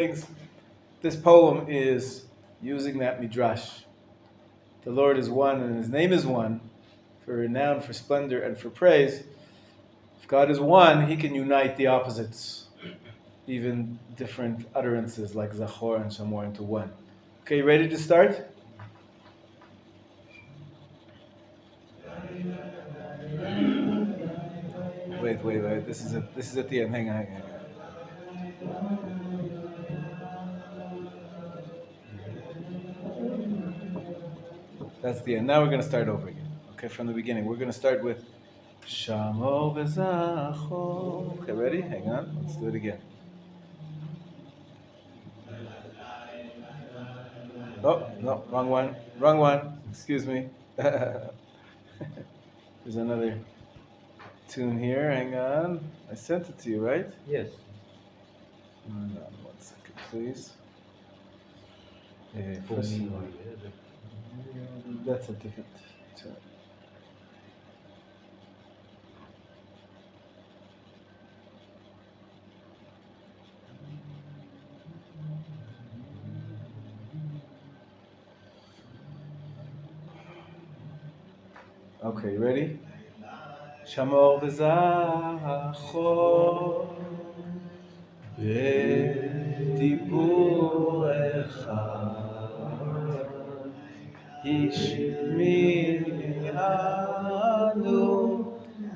things. This poem is using that midrash. The Lord is one and His name is one, for renown, for splendor, and for praise. If God is one, He can unite the opposites, even different utterances like Zachor and Shamor into one. Okay, you ready to start? Wait. This is at the end. Hang on. That's the end. Now we're going to start over again. Okay, from the beginning. We're going to start with Shamor v'Zachor. Okay, ready? Hang on. Let's do it again. Oh, no, wrong one. Excuse me. There's another tune here. Hang on. I sent it to you, right? Yes. Hold on 1 second, please. That's a different tune. Okay, you ready? Shamor v'Zachor b'dibur echad Hishmi'anu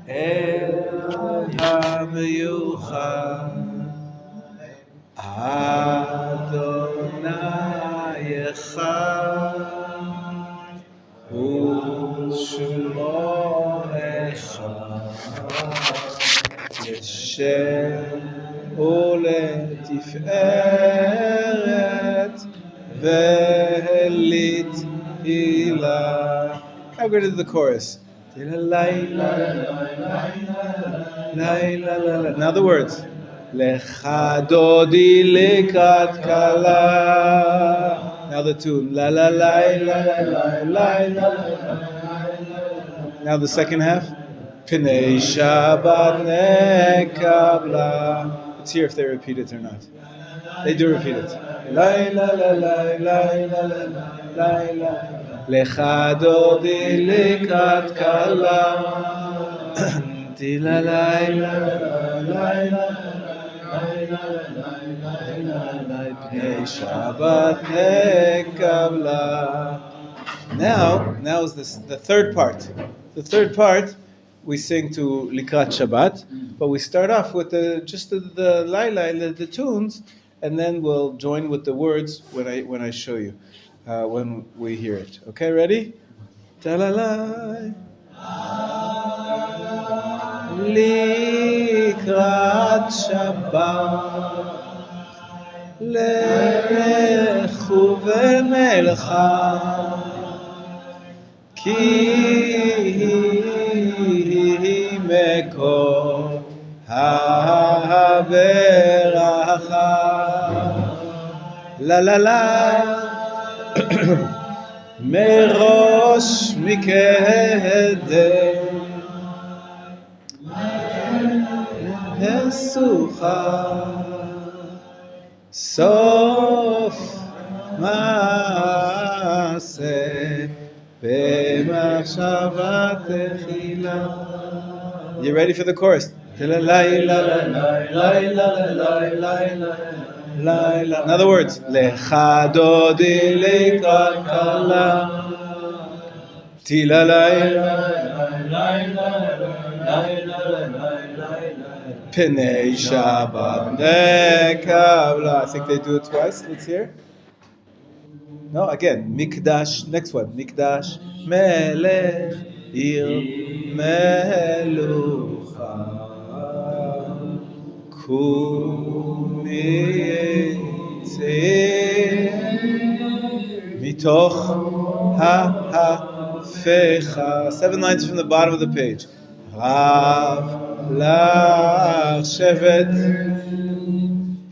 el ha'miyuchad Adonai echad U'shmo echad L'shem u'letiferet ve'lithilah. Now go to the chorus. Now the words. Lecha dodi lekat kala. Now the tune. La la la la la la la. Now the second half. Pnei Shabbat nekabla. Let's hear if they repeat it or not. They do repeat it. La la la la la la la la. Lecha dodi lekat kala. Ti la la la la la. Shabbat nekabla. Now is the third part. The third part we sing to Likrat Shabbat, but we start off with the laila, the tunes, and then we'll join with the words when I show you, when we hear it. Okay, ready? Ta-la-la. Likrat Shabbat Lechu v'melcha Ki mekor ha'beracha La la la Merosh mikedem Nesucha Sof Maaseh B'machshavat techila. You ready for the chorus? In other words, Lecha dodi lekat kala Tila Pnei Shabbat nekabla. I think they do it twice. Let's hear. No, again. Mikdash. Next one. Mikdash. Melech ir melucha. Kumi mitoch ha'hafecha. 7 lines from the bottom of the page. Rav lach shevet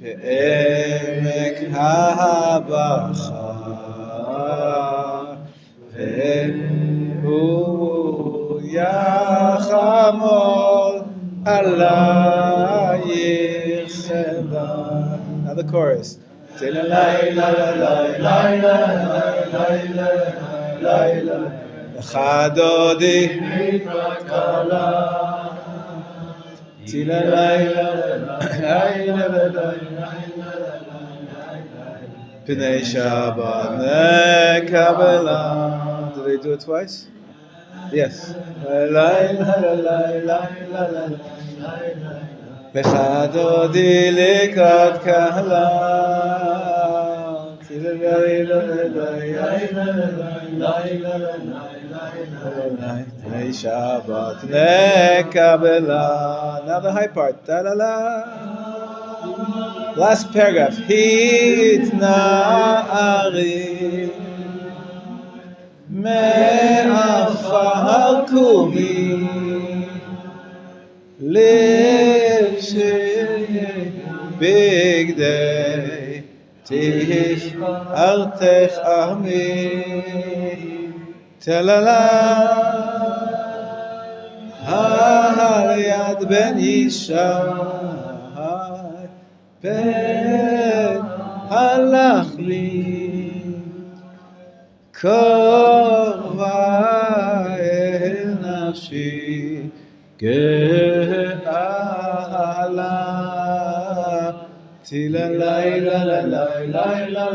be'emek ha'bacha ve'hu yachamol alayich. Now the chorus. Tila laila laila laila laila Chadodi Tila laila laila laila Pnei Shabbat nekabela. Do they do it twice? Yes. Mechadodi likrat kahla. Pnei Shabbat nekabela. Now the high part. Da la la. Last paragraph. Hitna'ari me'afar kumi livshei bigdei tihartech ami telala har yad ben Yishai ben halachli korva el nafshi ge'ala tila laila laila laila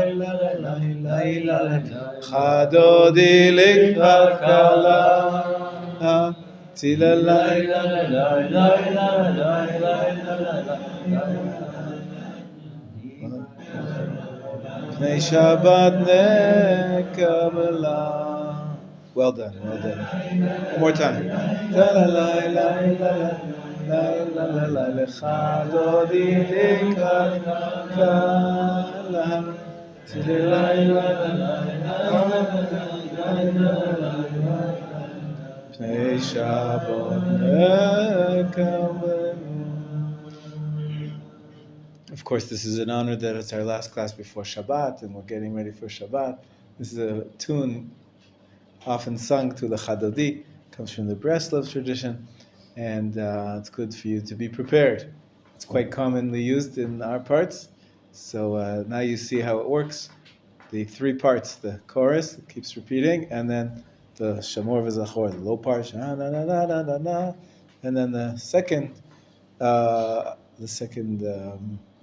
laila laila chadodi likrat kala tila laila laila Pnei Shabbat nekabela. Well done, well done. One more time. Chadodi likrat kala Pnei Shabbat nekabela. Of course, this is an honor that it's our last class before Shabbat, and we're getting ready for Shabbat. This is a tune often sung to the Chadodi, comes from the Breslov tradition, and it's good for you to be prepared. It's quite commonly used in our parts, so now you see how it works. The three parts, the chorus, it keeps repeating, and then the Shamor v'Zachor, the low part, and then the second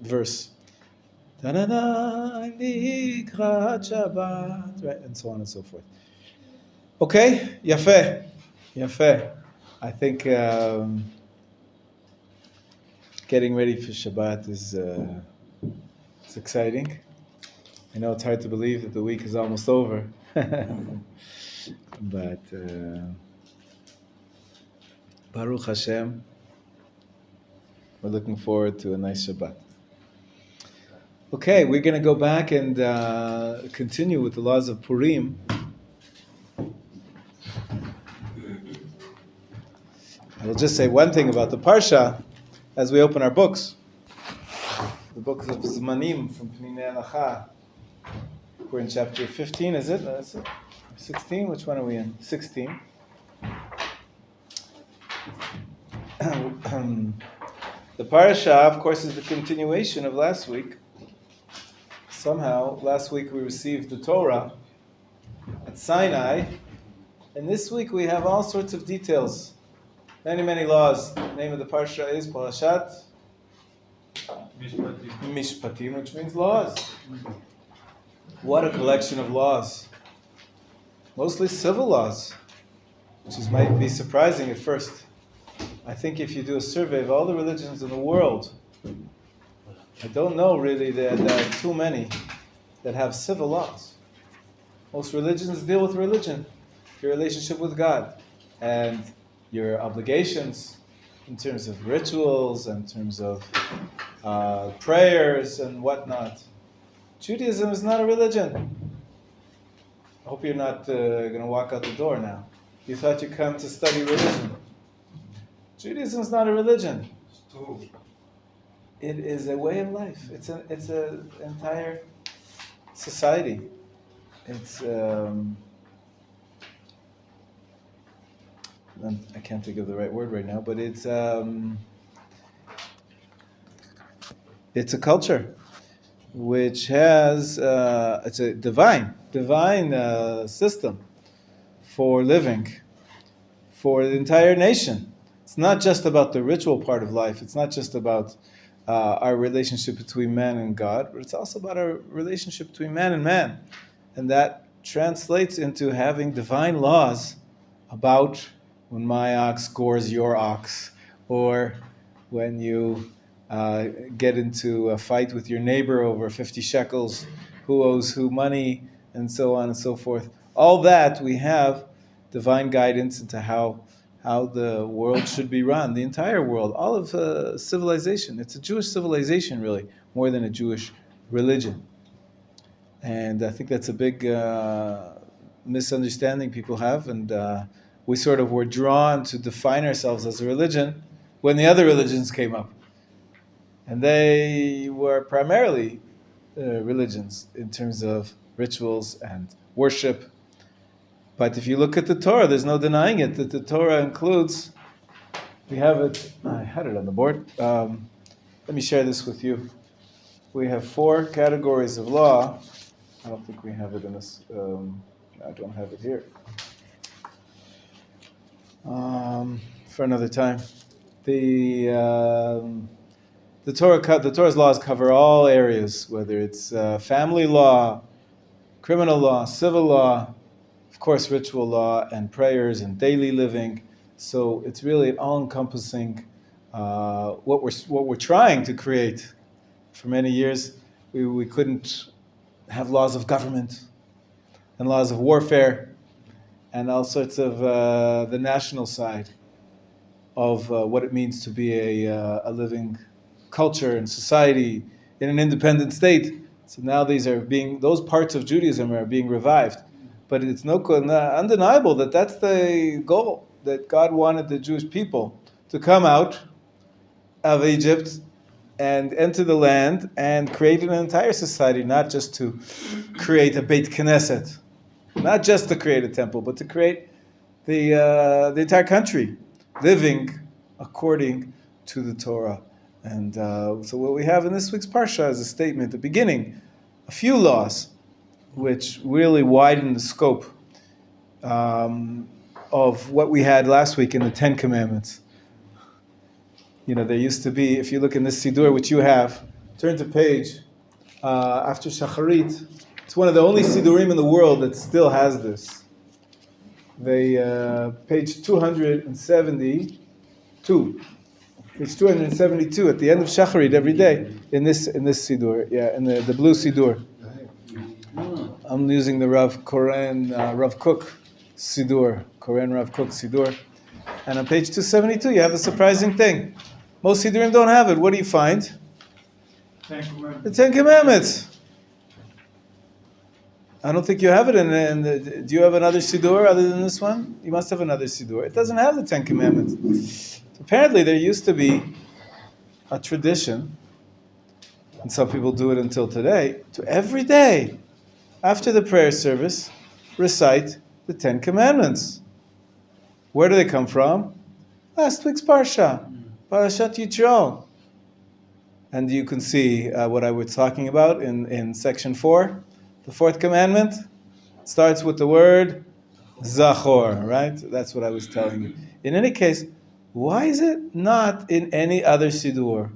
verse, Shabbat, right, and so on and so forth. Okay, yafeh. I think getting ready for Shabbat is it's exciting. I know it's hard to believe that the week is almost over, but Baruch Hashem, we're looking forward to a nice Shabbat. Okay, we're going to go back and continue with the laws of Purim. I will just say one thing about the Parsha as we open our books. The books of Zmanim from Pnei Halacha. We're in chapter 15, is it? 16? Which one are we in? 16. The Parsha, of course, is the continuation of last week. Somehow, last week we received the Torah at Sinai, and this week we have all sorts of details. Many laws. The name of the Parsha is Parashat Mishpatim, which means laws. What a collection of laws. Mostly civil laws, which might be surprising at first. I think if you do a survey of all the religions in the world, I don't know really that there are too many that have civil laws. Most religions deal with religion, your relationship with God, and your obligations in terms of rituals, in terms of prayers and whatnot. Judaism is not a religion. I hope you're not going to walk out the door now. You thought you come to study religion. Judaism is not a religion. It is a way of life. It's an entire society. It's I can't think of the right word right now, but it's a culture. which has, it's a divine system for living, for the entire nation. It's not just about the ritual part of life. It's not just about our relationship between man and God, but it's also about our relationship between man and man. And that translates into having divine laws about when my ox gores your ox, or when you get into a fight with your neighbor over 50 shekels, who owes who money, and so on and so forth. All that we have divine guidance into how the world should be run, the entire world, all of civilization. It's a Jewish civilization, really, more than a Jewish religion. And I think that's a big misunderstanding people have, and we sort of were drawn to define ourselves as a religion when the other religions came up. And they were primarily religions in terms of rituals and worship. But if you look at the Torah, there's no denying it, that the Torah includes, we have it, I had it on the board. Let me share this with you. We have 4 categories of law. I don't think we have it in this, I don't have it here. For another time. The Torah's laws cover all areas, whether it's family law, criminal law, civil law, of course ritual law, and prayers and daily living. So it's really an all-encompassing what we're trying to create. For many years, we couldn't have laws of government and laws of warfare and all sorts of the national side of what it means to be a living culture and society in an independent state. So now those parts of Judaism are being revived. But it's undeniable that that's the goal, that God wanted the Jewish people to come out of Egypt and enter the land and create an entire society, not just to create a Beit Knesset, not just to create a temple, but to create the entire country, living according to the Torah. And so what we have in this week's Parsha is a statement, the beginning, a few laws, which really widen the scope of what we had last week in the 10 Commandments. You know, there used to be, if you look in this Siddur, which you have, turn to page after Shacharit. It's one of the only Siddurim in the world that still has this. Page 272. Page 272 at the end of Shacharit every day in this Siddur, in the blue Siddur. I'm using the Rav Kook Siddur, Koren Rav Kook Siddur. And on page 272 you have a surprising thing. Most Siddurim don't have it. What do you find? The 10 Commandments. I don't think you have it do you have another Siddur other than this one? You must have another Siddur. It doesn't have the 10 Commandments. Apparently there used to be a tradition, and some people do it until today, to every day, after the prayer service, recite the 10 Commandments. Where do they come from? Last week's Parsha, Parashat Yitro. And you can see what I was talking about in section 4. The 4th commandment starts with the word Zachor, right? That's what I was telling you. In any case, why is it not in any other Siddur?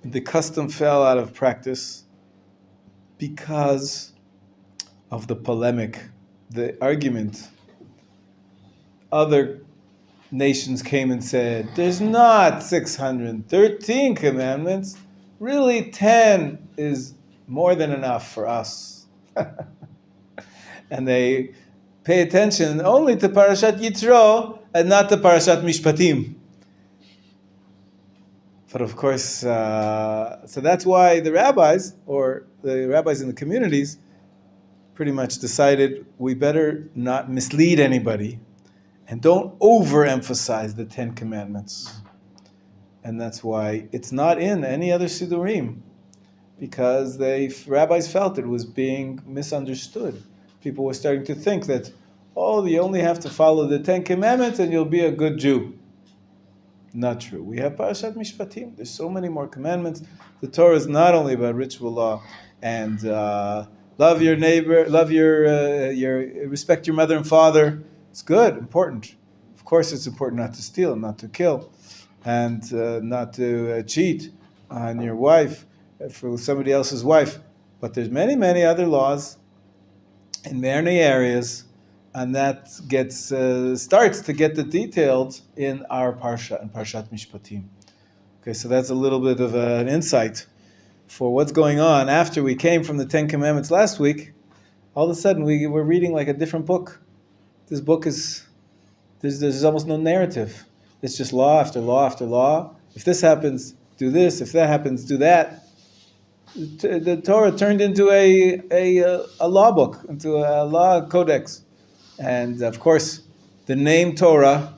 The custom fell out of practice because of the polemic, the argument. Other nations came and said, there's not 613 commandments. Really, 10 is more than enough for us. And they pay attention only to Parashat Yitro and not to Parashat Mishpatim. But of course, so that's why the rabbis in the communities pretty much decided we better not mislead anybody and don't overemphasize the 10 Commandments. And that's why it's not in any other Siddurim, because rabbis felt it was being misunderstood. People were starting to think that, you only have to follow the 10 Commandments and you'll be a good Jew. Not true. We have Parashat Mishpatim. There's so many more commandments. The Torah is not only about ritual law and love your neighbor, love your respect your mother and father. It's good, important. Of course, it's important not to steal, not to kill, and not to cheat on your wife for somebody else's wife. But there's many, many other laws in many areas, and that starts to get the details in our parsha, in Parshat Mishpatim. Okay, so that's a little bit of an insight for what's going on after we came from the Ten Commandments last week. All of a sudden, we're reading like a different book. This book there's almost no narrative. It's just law after law after law. If this happens, do this. If that happens, do that. The Torah turned into a law book, into a law codex. And of course, the name Torah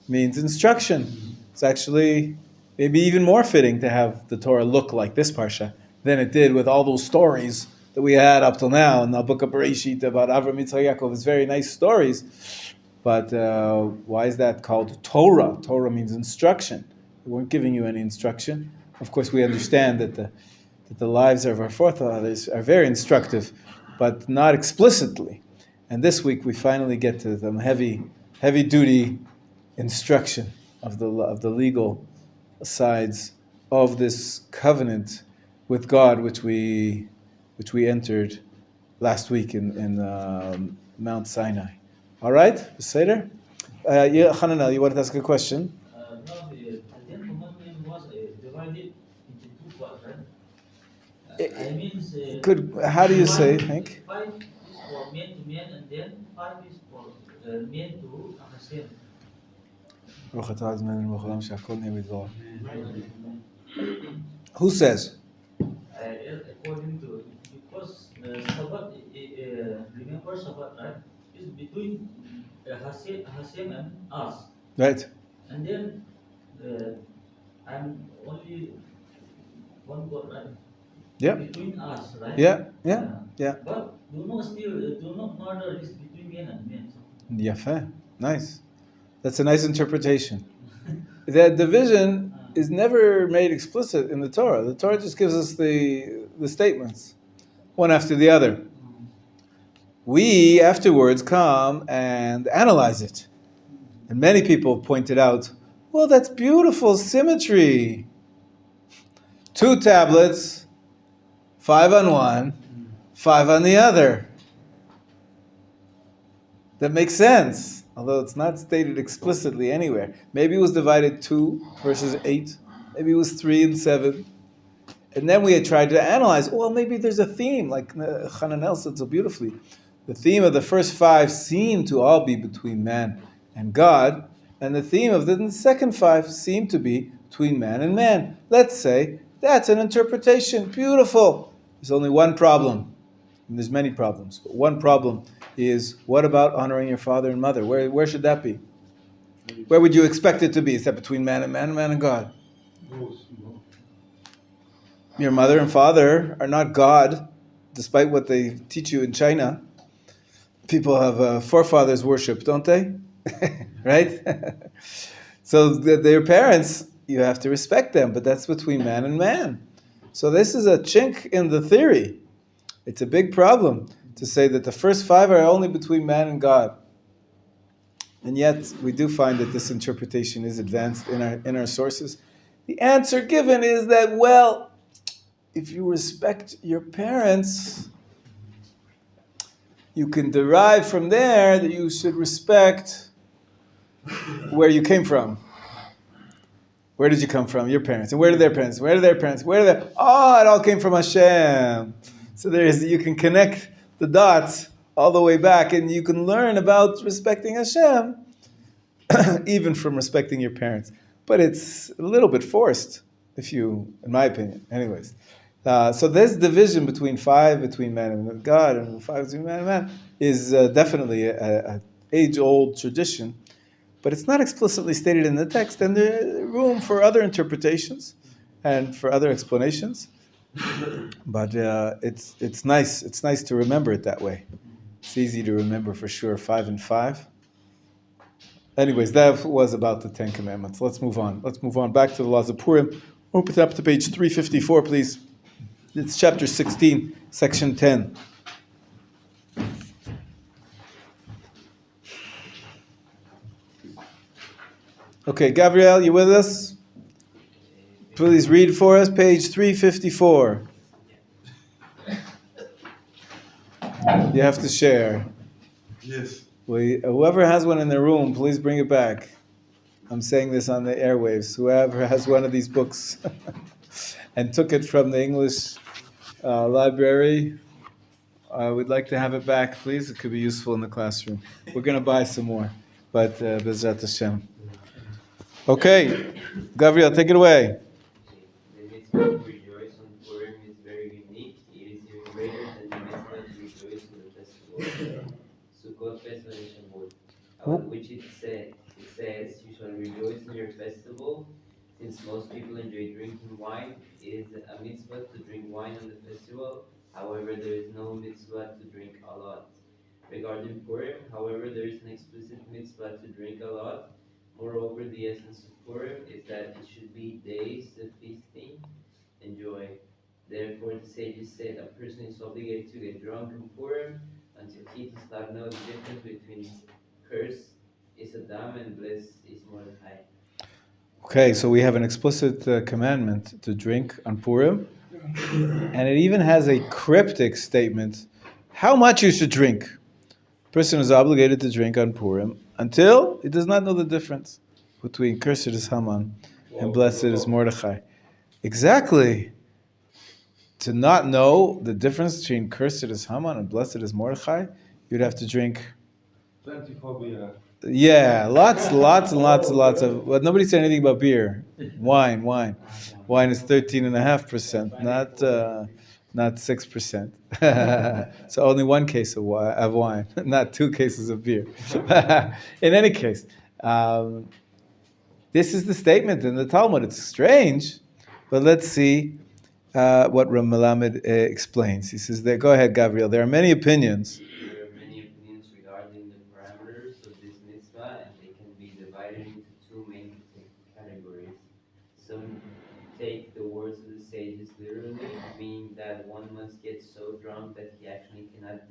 means instruction. It's actually maybe even more fitting to have the Torah look like this parsha than it did with all those stories that we had up till now in the book of Bereshit about Avram, Yitzchak, Yaakov. It's very nice stories. But why is that called Torah? Torah means instruction. We weren't giving you any instruction. Of course, we understand that the lives of our forefathers are very instructive, but not explicitly. And this week we finally get to the heavy duty instruction of the legal sides of this covenant with God, which we entered last week in Mount Sinai. All right, Beseder? Hananel, you wanted to ask a question? No, the Ten Commandment was divided into two parts, right? How do you say, Hank? 5 is for man to man, and then 5 is for men to Hashem. Who says? According to, because Shabbat, remember Shabbat, right? Is between Hashem and us. Right. And then I'm only one God, right? Yeah. Between us, right? Yeah. But do not murder is between men and men. Yafeh. Nice. That's a nice interpretation. That division is never made explicit in the Torah. The Torah just gives us the statements, one after the other. We afterwards come and analyze it. And many people pointed out, well, that's beautiful symmetry. 2 tablets, 5 on one, 5 on the other. That makes sense, although it's not stated explicitly anywhere. Maybe it was divided 2 versus 8. Maybe it was 3 and 7. And then we had tried to analyze, well, maybe there's a theme, like Hananel said so beautifully. The theme of the first 5 seem to all be between man and God, and the theme of the second 5 seem to be between man and man. Let's say that's an interpretation. Beautiful. There's only one problem, and there's many problems. But one problem is, what about honoring your father and mother? Where should that be? Where would you expect it to be? Is that between man and man and God? Your mother and father are not God, despite what they teach you in China. People have forefathers worship, don't they? Right? So their parents, you have to respect them, but that's between man and man. So this is a chink in the theory. It's a big problem to say that the first 5 are only between man and God. And yet we do find that this interpretation is advanced in our sources. The answer given is that, well, if you respect your parents, you can derive from there that you should respect where you came from. Where did you come from? Your parents. And where did their parents? Where did their parents? It all came from Hashem. So you can connect the dots all the way back, and you can learn about respecting Hashem, even from respecting your parents. But it's a little bit forced, in my opinion. Anyways. So this division between 5 between man and God and 5 between man and man is definitely an age-old tradition, but it's not explicitly stated in the text, and there's room for other interpretations and for other explanations. But it's nice. It's nice to remember it that way. It's easy to remember for sure. 5 and 5. Anyways, that was about the Ten Commandments. Let's move on. Let's move on back to the laws of Purim. Open up to page 354, please. It's chapter 16, section 10. Okay, Gabriel, you with us? Please read for us, page 354. You have to share. Yes. Whoever has one in their room, please bring it back. I'm saying this on the airwaves. Whoever has one of these books and took it from the English library, we'd like to have it back, please. It could be useful in the classroom. We're going to buy some more, but Bezrat Hashem. Okay, Gabriel, take it away. The mitzvah to rejoice on Purim is very unique. It is even greater than the mitzvah to rejoice on the festival. Sukkot, Pesach, and Shavuot, about which it says, "You shall rejoice in your festival." Since most people enjoy drinking wine, it is a mitzvah to drink wine on the festival. However, there is no mitzvah to drink a lot. Regarding Purim, however, there is an explicit mitzvah to drink a lot. Moreover, the essence of Purim is that it should be days of feasting and joy. Therefore, the sages said a person is obligated to get drunk on Purim until he does not know the difference between curse is Adam and bliss is Mordechai. Okay, so we have an explicit commandment to drink on Purim, and it even has a cryptic statement how much you should drink. A person is obligated to drink on Purim until he does not know the difference between cursed is Haman and blessed is Mordechai. Exactly. To not know the difference between cursed is Haman and blessed is Mordechai, you'd have to drink. 24 beer. Yeah, lots and lots of. But nobody said anything about beer. Wine. Wine is 13.5%, not 6%. So only one case of wine, not 2 cases of beer. In any case, this is the statement in the Talmud. It's strange, but let's see what Ram Melamed explains. He says, "Go ahead, Gabriel. There are many opinions." There are many opinions regarding the parameters of this mitzvah, and they can be divided into 2 main categories. Some take the words of the sages literally, meaning that one must get so drunk that he actually cannot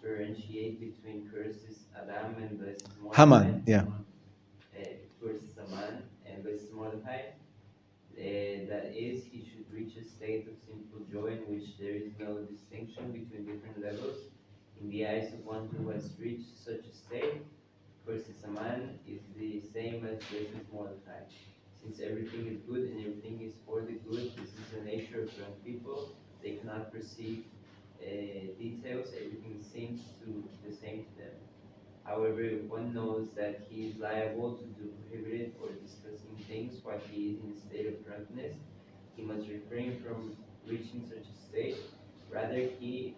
differentiate between curses Adam and blessed Mordechai. Haman, yeah. Curses Haman and blessed Mordechai. That is, he should reach a state of simple joy in which there is no distinction between different levels. In the eyes of one who has reached such a state, curses Haman is the same as blessed Mordechai. Since everything is good and everything is for the good, this is the nature of young people. They cannot perceive details. Everything seems the same to them. However, if one knows that he is liable to do prohibited or disgusting things while he is in a state of drunkenness, he must refrain from reaching such a state. Rather, he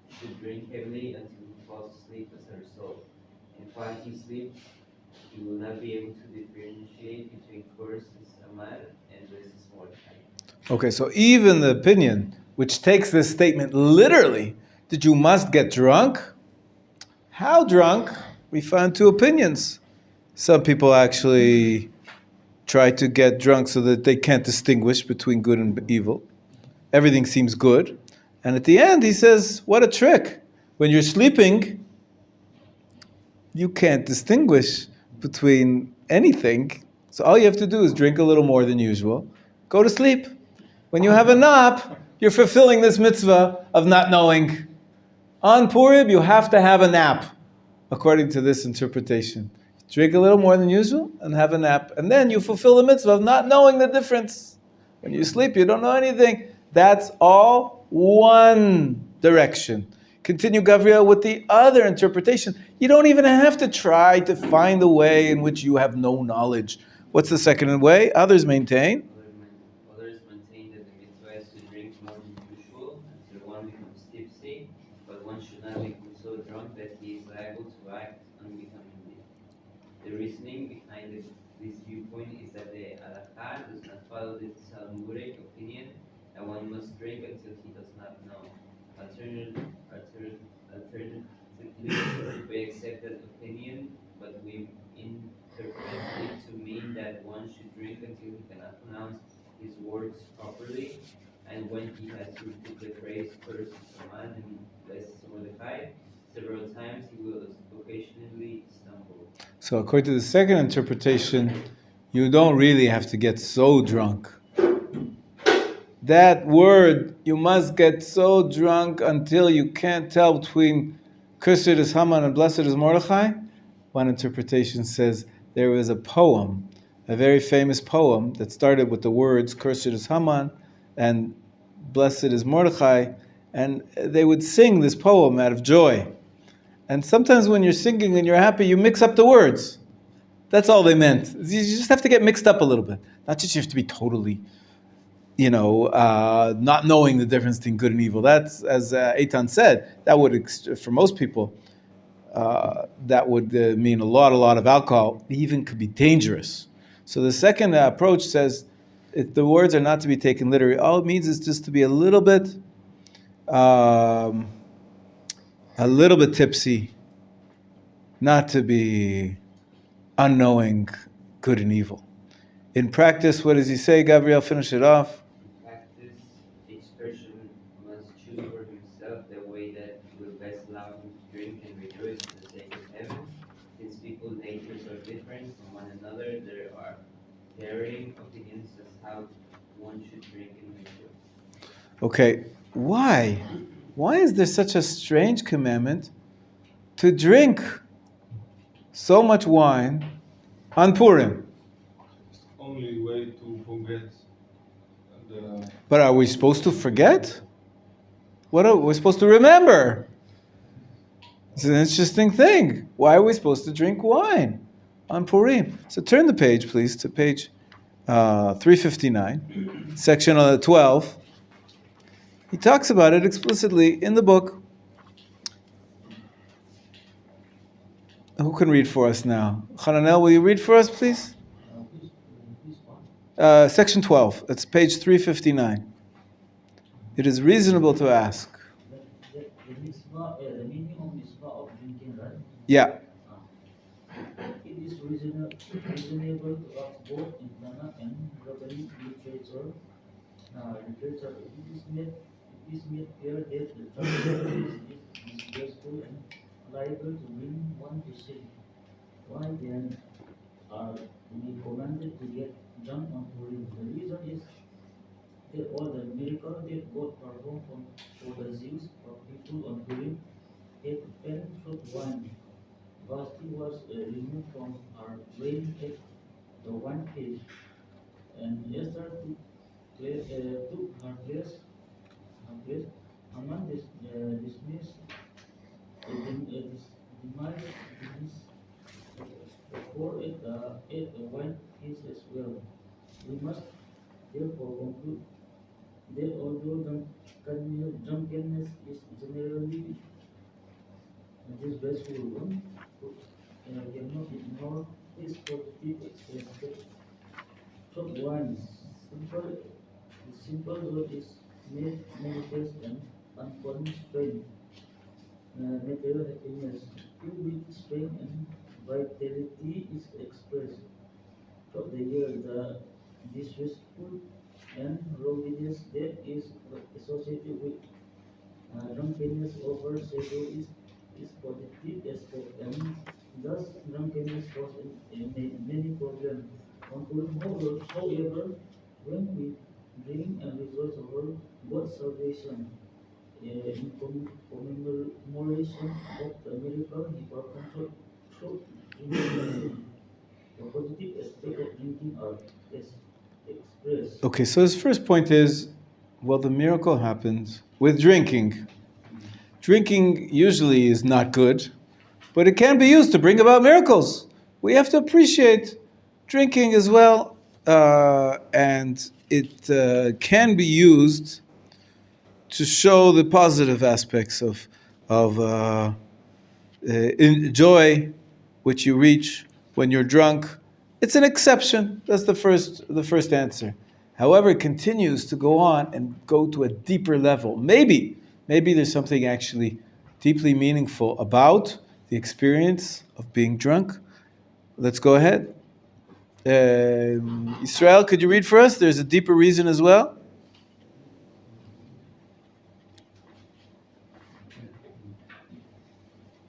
should drink heavily until he falls asleep as a result. And while he sleeps, he will not be able to differentiate between curses Haman and blesses Mordechai. Okay, so even the opinion which takes this statement literally, that you must get drunk. How drunk? We found 2 opinions. Some people actually try to get drunk so that they can't distinguish between good and evil. Everything seems good. And at the end, he says, what a trick. When you're sleeping, you can't distinguish between anything. So all you have to do is drink a little more than usual. Go to sleep. When you have a nap, you're fulfilling this mitzvah of not knowing. On Purim, you have to have a nap, according to this interpretation. Drink a little more than usual and have a nap. And then you fulfill the mitzvah of not knowing the difference. When you sleep, you don't know anything. That's all one direction. Continue, Gabriel, with the other interpretation. You don't even have to try to find a way in which you have no knowledge. What's the second way? Others maintain. Others maintain that the mitzvah is to drink more than usual until one becomes tipsy, but one should not become so drunk that he is liable to act unbecomingly. The reasoning behind this viewpoint is that the halakha does not follow the Talmudic opinion that one must drink until he does not know. Alternatively, we accept that opinion but we interpret it to mean that one should drink until he cannot pronounce his words properly, and when he has to repeat the phrase "Curse Haman and bless Mordecai" several times, he will occasionally stumble. So according to the second interpretation, you don't really have to get so drunk. That word, you must get so drunk until you can't tell between cursed is Haman and blessed is Mordecai. One interpretation says there was a poem, a very famous poem that started with the words cursed is Haman and blessed is Mordecai, and they would sing this poem out of joy. And sometimes when you're singing and you're happy, you mix up the words. That's all they meant. You just have to get mixed up a little bit. Not just you have to be totally, not knowing the difference between good and evil. That's, as Eitan said, that would, for most people, that would mean a lot of alcohol. It even could be dangerous. So the second approach says the words are not to be taken literally. All it means is just to be a little bit tipsy, not to be unknowing good and evil. In practice, what does he say, Gabriel? Finish it off. In practice, each person must choose for himself the way that will best allow him to drink and rejoice for the sake of heaven. Since people's natures are different from one another, there are varying opinions as how one should drink and rejoice. Okay, why? Why is there such a strange commandment to drink so much wine on Purim? Only way to forget. But are we supposed to forget? What are we supposed to remember? It's an interesting thing. Why are we supposed to drink wine on Purim? So turn the page, please, to page 359, section 12. He talks about it explicitly in the book. Who can read for us now? Hananel, will you read for us, please? Section 12. It's page 359. It is reasonable to ask. The meaning of Mitzvah of drinking, right? Yeah. It is reasonable to ask both in Tanakh and rabbinic literature. It is made clear that the drunkenness is disgraceful and liable to bring one to sin. Why then are we commanded to get drunk on Purim? The reason is that all the miracles that God performed for the Jews or people on Purim had pen fruit wine. Vasti was removed from her brain at the one page, and Esther took her place. Haman dismissed demise for it a wine case as well. We must therefore conclude that although drunkenness is generally disgraceful, one cannot ignore its positive aspects. Top wine, the simple word is made manifest and uncommon strength, material happiness, filled with strength and vitality is expressed. Throughout the year, the disrespectful and rowdiness that is associated with drunkenness overshadow is positive aspect, and thus drunkenness causes many problems. However, when we drink and rejoice over God's salvation in commemoration of the miracle He performed through drinking, the positive aspect of drinking are expressed. Okay, so his first point is, well, the miracle happens with drinking. Drinking usually is not good, but it can be used to bring about miracles. We have to appreciate drinking as well, and it can be used to show the positive aspects of joy, which you reach when you're drunk. It's an exception. That's the first answer. However, it continues to go on and go to a deeper level. Maybe there's something actually deeply meaningful about the experience of being drunk, Let's go ahead. Israel, could you read for us? There's a deeper reason as well.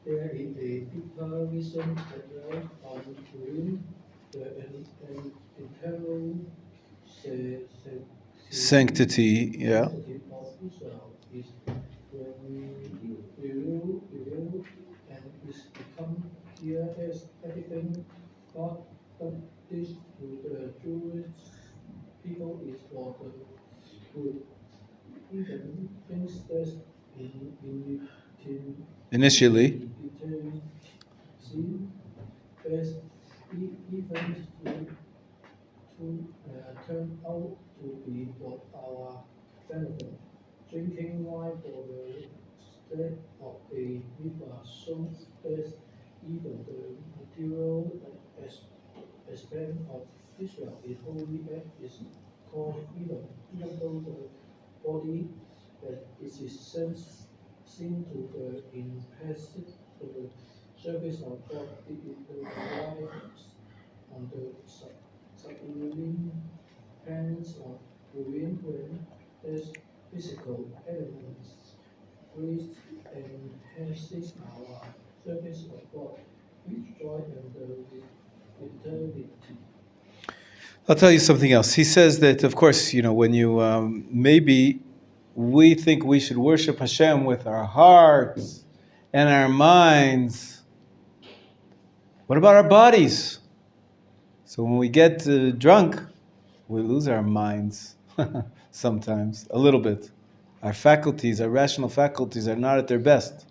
There is a deeper reason as well on Purim, an internal Sanctity, yeah. sanctity of Israel is revealed and is become clear as everything God did to the Jewish people is for the good. Even things that Initially, seem best even to turn out to be for our benefit. Drinking wine for the sake of a river shows that even the material aspect of Israel is holy and is called evil, even though the body that is sense seem to impassive to the service of God. It is the life on the sublime plans of Purim when there's physical elements which enhances our service of God, which joy and the eternity. I'll tell you something else. He says that, of course, when you maybe we think we should worship Hashem with our hearts and our minds. What about our bodies? So when we get drunk, we lose our minds sometimes, a little bit. Our faculties, our rational faculties are not at their best.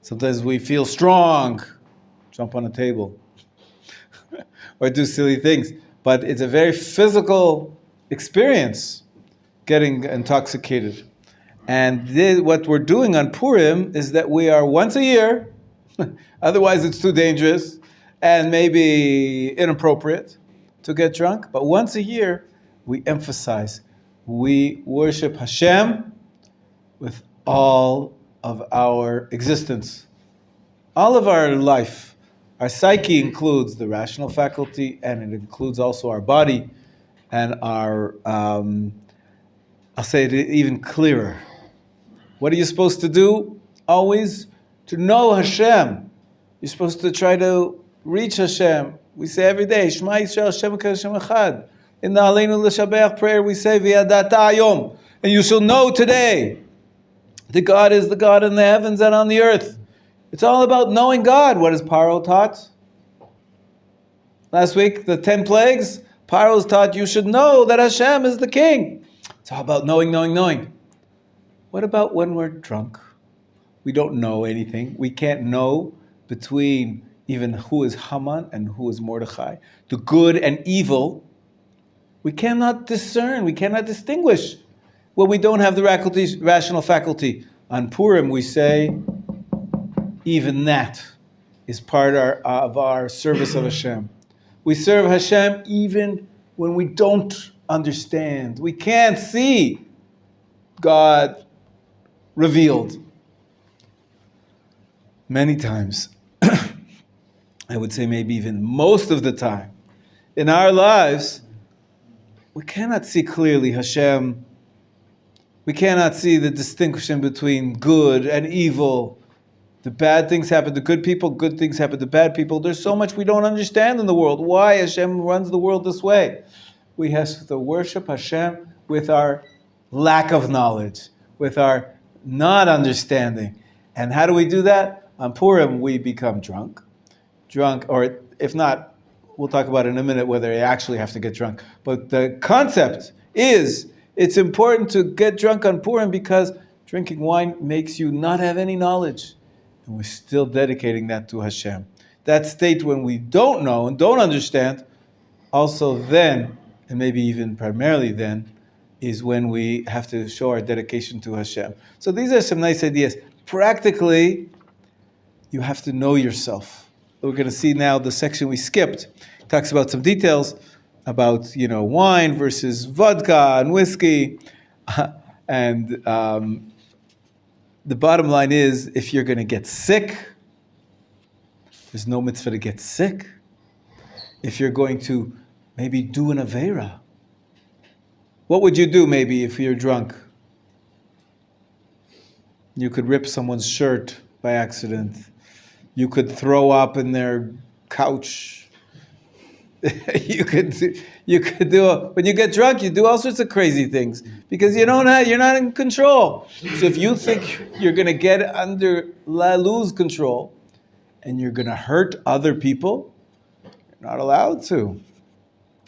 Sometimes we feel strong, jump on a table, or do silly things. But it's a very physical experience, getting intoxicated. And what we're doing on Purim is that we are once a year, otherwise it's too dangerous and maybe inappropriate to get drunk, but once a year we emphasize, we worship Hashem with all of our existence, all of our life. Our psyche includes the rational faculty, and it includes also our body and our, I'll say it even clearer. What are you supposed to do? Always to know Hashem. You're supposed to try to reach Hashem. We say every day, Shema Yisrael Hashem Hashem Echad. In the Aleinu L'Shabeach prayer we say, V'yadata Hayom. And you shall know today that God is the God in the heavens and on the earth. It's all about knowing God. What has Paro taught? Last week, the 10 plagues, Paro's taught you should know that Hashem is the king. It's all about knowing, knowing, knowing. What about when we're drunk? We don't know anything. We can't know between even who is Haman and who is Mordechai. The good and evil, we cannot discern, we cannot distinguish when we don't have the rational faculty. On Purim, we say, even that is part of our service of Hashem. We serve Hashem even when we don't understand. We can't see God revealed. Many times, I would say maybe even most of the time, in our lives, we cannot see clearly Hashem. We cannot see the distinction between good and evil. The bad things happen to good people, good things happen to bad people. There's so much we don't understand in the world. Why Hashem runs the world this way? We have to worship Hashem with our lack of knowledge, with our not understanding. And how do we do that? On Purim, we become drunk, or if not, we'll talk about in a minute whether you actually have to get drunk. But the concept is, it's important to get drunk on Purim because drinking wine makes you not have any knowledge. And we're still dedicating that to Hashem. That state when we don't know and don't understand, also then, and maybe even primarily then, is when we have to show our dedication to Hashem. So these are some nice ideas. Practically, you have to know yourself. We're going to see now the section we skipped. It talks about some details about, wine versus vodka and whiskey. And the bottom line is, if you're going to get sick, there's no mitzvah to get sick. if you're going to maybe do an Aveira. What would you do maybe if you're drunk? You could rip someone's shirt by accident. You could throw up in their couch. you could do when you get drunk, you do all sorts of crazy things because you're not in control. So if you think you're going to lose control and you're going to hurt other people, you're not allowed to.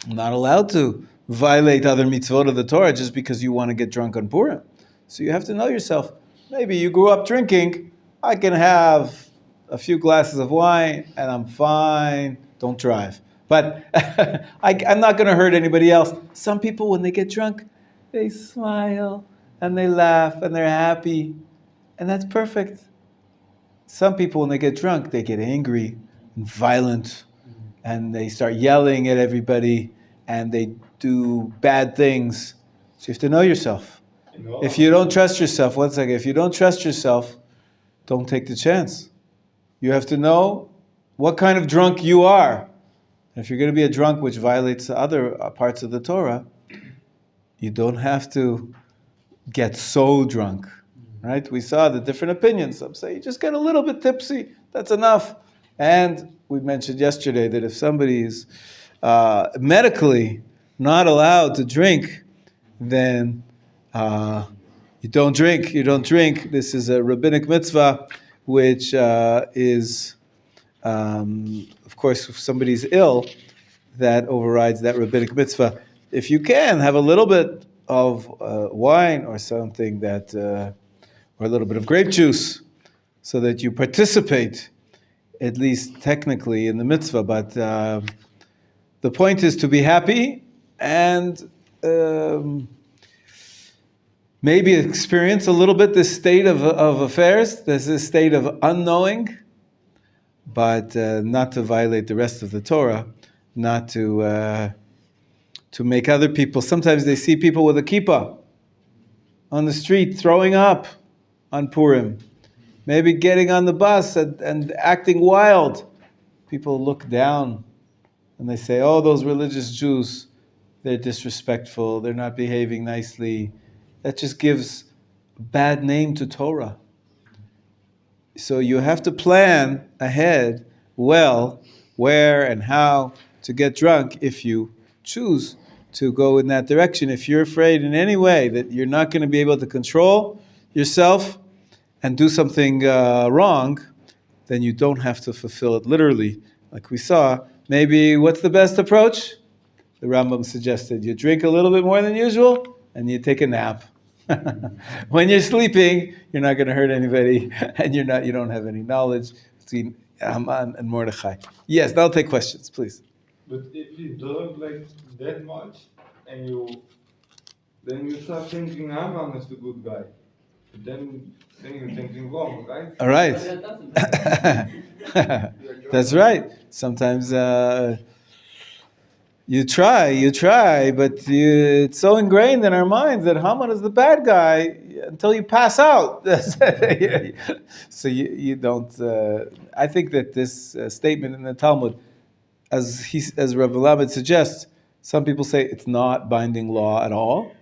Not allowed to violate other mitzvot of the Torah just because you want to get drunk on Purim. So you have to know yourself. Maybe you grew up drinking. I can have a few glasses of wine and I'm fine. Don't drive. But I'm not going to hurt anybody else. Some people, when they get drunk, they smile and they laugh and they're happy. And that's perfect. Some people, when they get drunk, they get angry and violent. And they start yelling at everybody, and they do bad things. So you have to know yourself. If you don't trust yourself, one second, if you don't trust yourself, don't take the chance. You have to know what kind of drunk you are. If you're going to be a drunk which violates the other parts of the Torah, you don't have to get so drunk. Right? We saw the different opinions. Some say you just get a little bit tipsy, that's enough. And we mentioned yesterday that if somebody is medically not allowed to drink, then you don't drink. You don't drink. This is a rabbinic mitzvah, which is, of course, if somebody's ill, that overrides that rabbinic mitzvah. If you can, have a little bit of wine or something that, or a little bit of grape juice, so that you participate, at least technically, in the mitzvah. But the point is to be happy and maybe experience a little bit this state of affairs, this state of unknowing, but not to violate the rest of the Torah, not to make other people. Sometimes they see people with a kippah on the street throwing up on Purim. Maybe getting on the bus and acting wild. People look down and they say, oh, those religious Jews, they're disrespectful, they're not behaving nicely. That just gives a bad name to Torah. So you have to plan ahead well where and how to get drunk if you choose to go in that direction. If you're afraid in any way that you're not going to be able to control yourself and do something wrong, then you don't have to fulfill it literally. Like we saw, maybe what's the best approach? The Rambam suggested you drink a little bit more than usual and you take a nap. When you're sleeping, you're not going to hurt anybody, and you don't have any knowledge between Haman and Mordechai. Yes, I'll take questions, please. But if you drink like that much, and then you start thinking Haman is the good guy. But then you're thinking wrong, right? All right. That's right. Sometimes you try, but it's so ingrained in our minds that Haman is the bad guy until you pass out. So you don't. I think that this statement in the Talmud, as Rav Lamed suggests, some people say it's not binding law at all.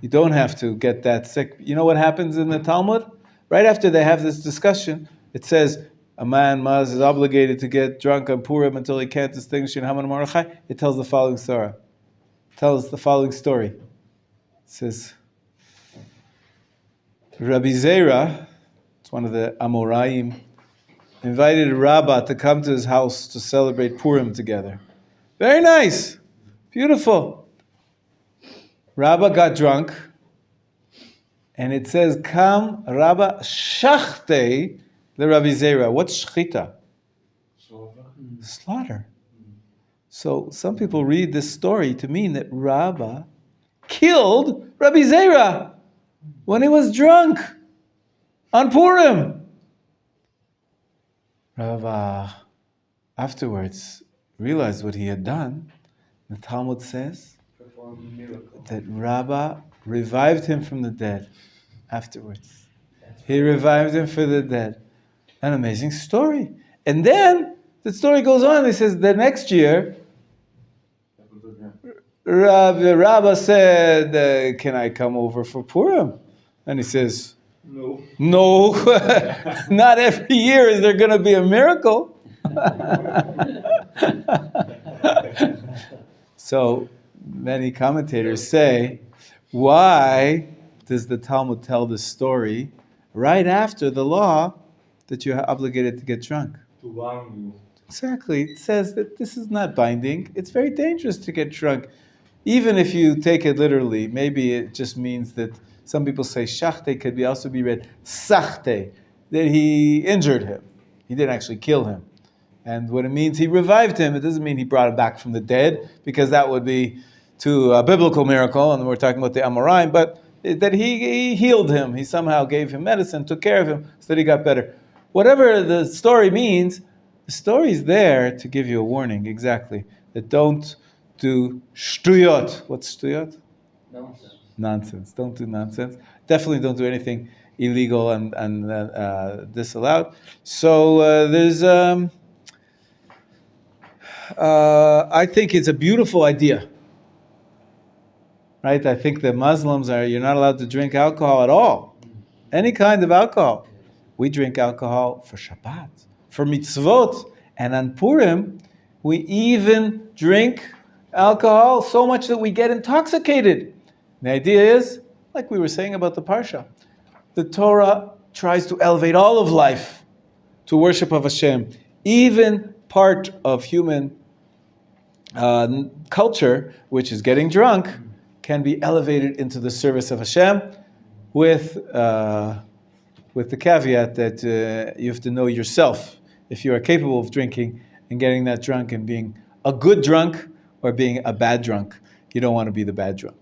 You don't have to get that sick. You know what happens in the Talmud? Right after they have this discussion, it says a man is obligated to get drunk on Purim until he can't distinguish in Haman and Mordechai. It tells the following story. It says, Rabbi Zara, it's one of the Amoraim, invited Rabbah to come to his house to celebrate Purim together. Very nice. Beautiful. Rabbah got drunk, and it says, Kam Rabbah shachte the Rabbi Zara. What's shchita? Slaughter. So some people read this story to mean that Rabbah killed Rabbi Zara when he was drunk on Purim. Rabbah afterwards realized what he had done. The Talmud says that Rabbah revived him from the dead afterwards. He revived him from the dead. An amazing story. And then the story goes on. He says the next year, Rabbi said, can I come over for Purim? And he says, No. no, not every year is there going to be a miracle. So many commentators say, why does the Talmud tell this story right after the law that you're obligated to get drunk? To warn you. Exactly. It says that this is not binding. It's very dangerous to get drunk. Even if you take it literally, maybe it just means that some people say shachte could also be read sachte, that he injured him. He didn't actually kill him. And what it means, he revived him. It doesn't mean he brought him back from the dead, because that would be to a biblical miracle, and we're talking about the Amoraim, but that he healed him. He somehow gave him medicine, took care of him, so that he got better. Whatever the story means, the story is there to give you a warning, exactly. That don't do shtuyot. What's shtuyot? Nonsense. Nonsense. Don't do nonsense. Definitely don't do anything illegal and disallowed. So there's... I think it's a beautiful idea. Right? I think the Muslims you're not allowed to drink alcohol at all. Any kind of alcohol. We drink alcohol for Shabbat, for mitzvot, and on Purim, we even drink alcohol so much that we get intoxicated. The idea is, like we were saying about the Parsha, the Torah tries to elevate all of life to worship of Hashem. Even part of human culture, which is getting drunk, can be elevated into the service of Hashem with the caveat that you have to know yourself if you are capable of drinking and getting that drunk and being a good drunk or being a bad drunk. You don't want to be the bad drunk.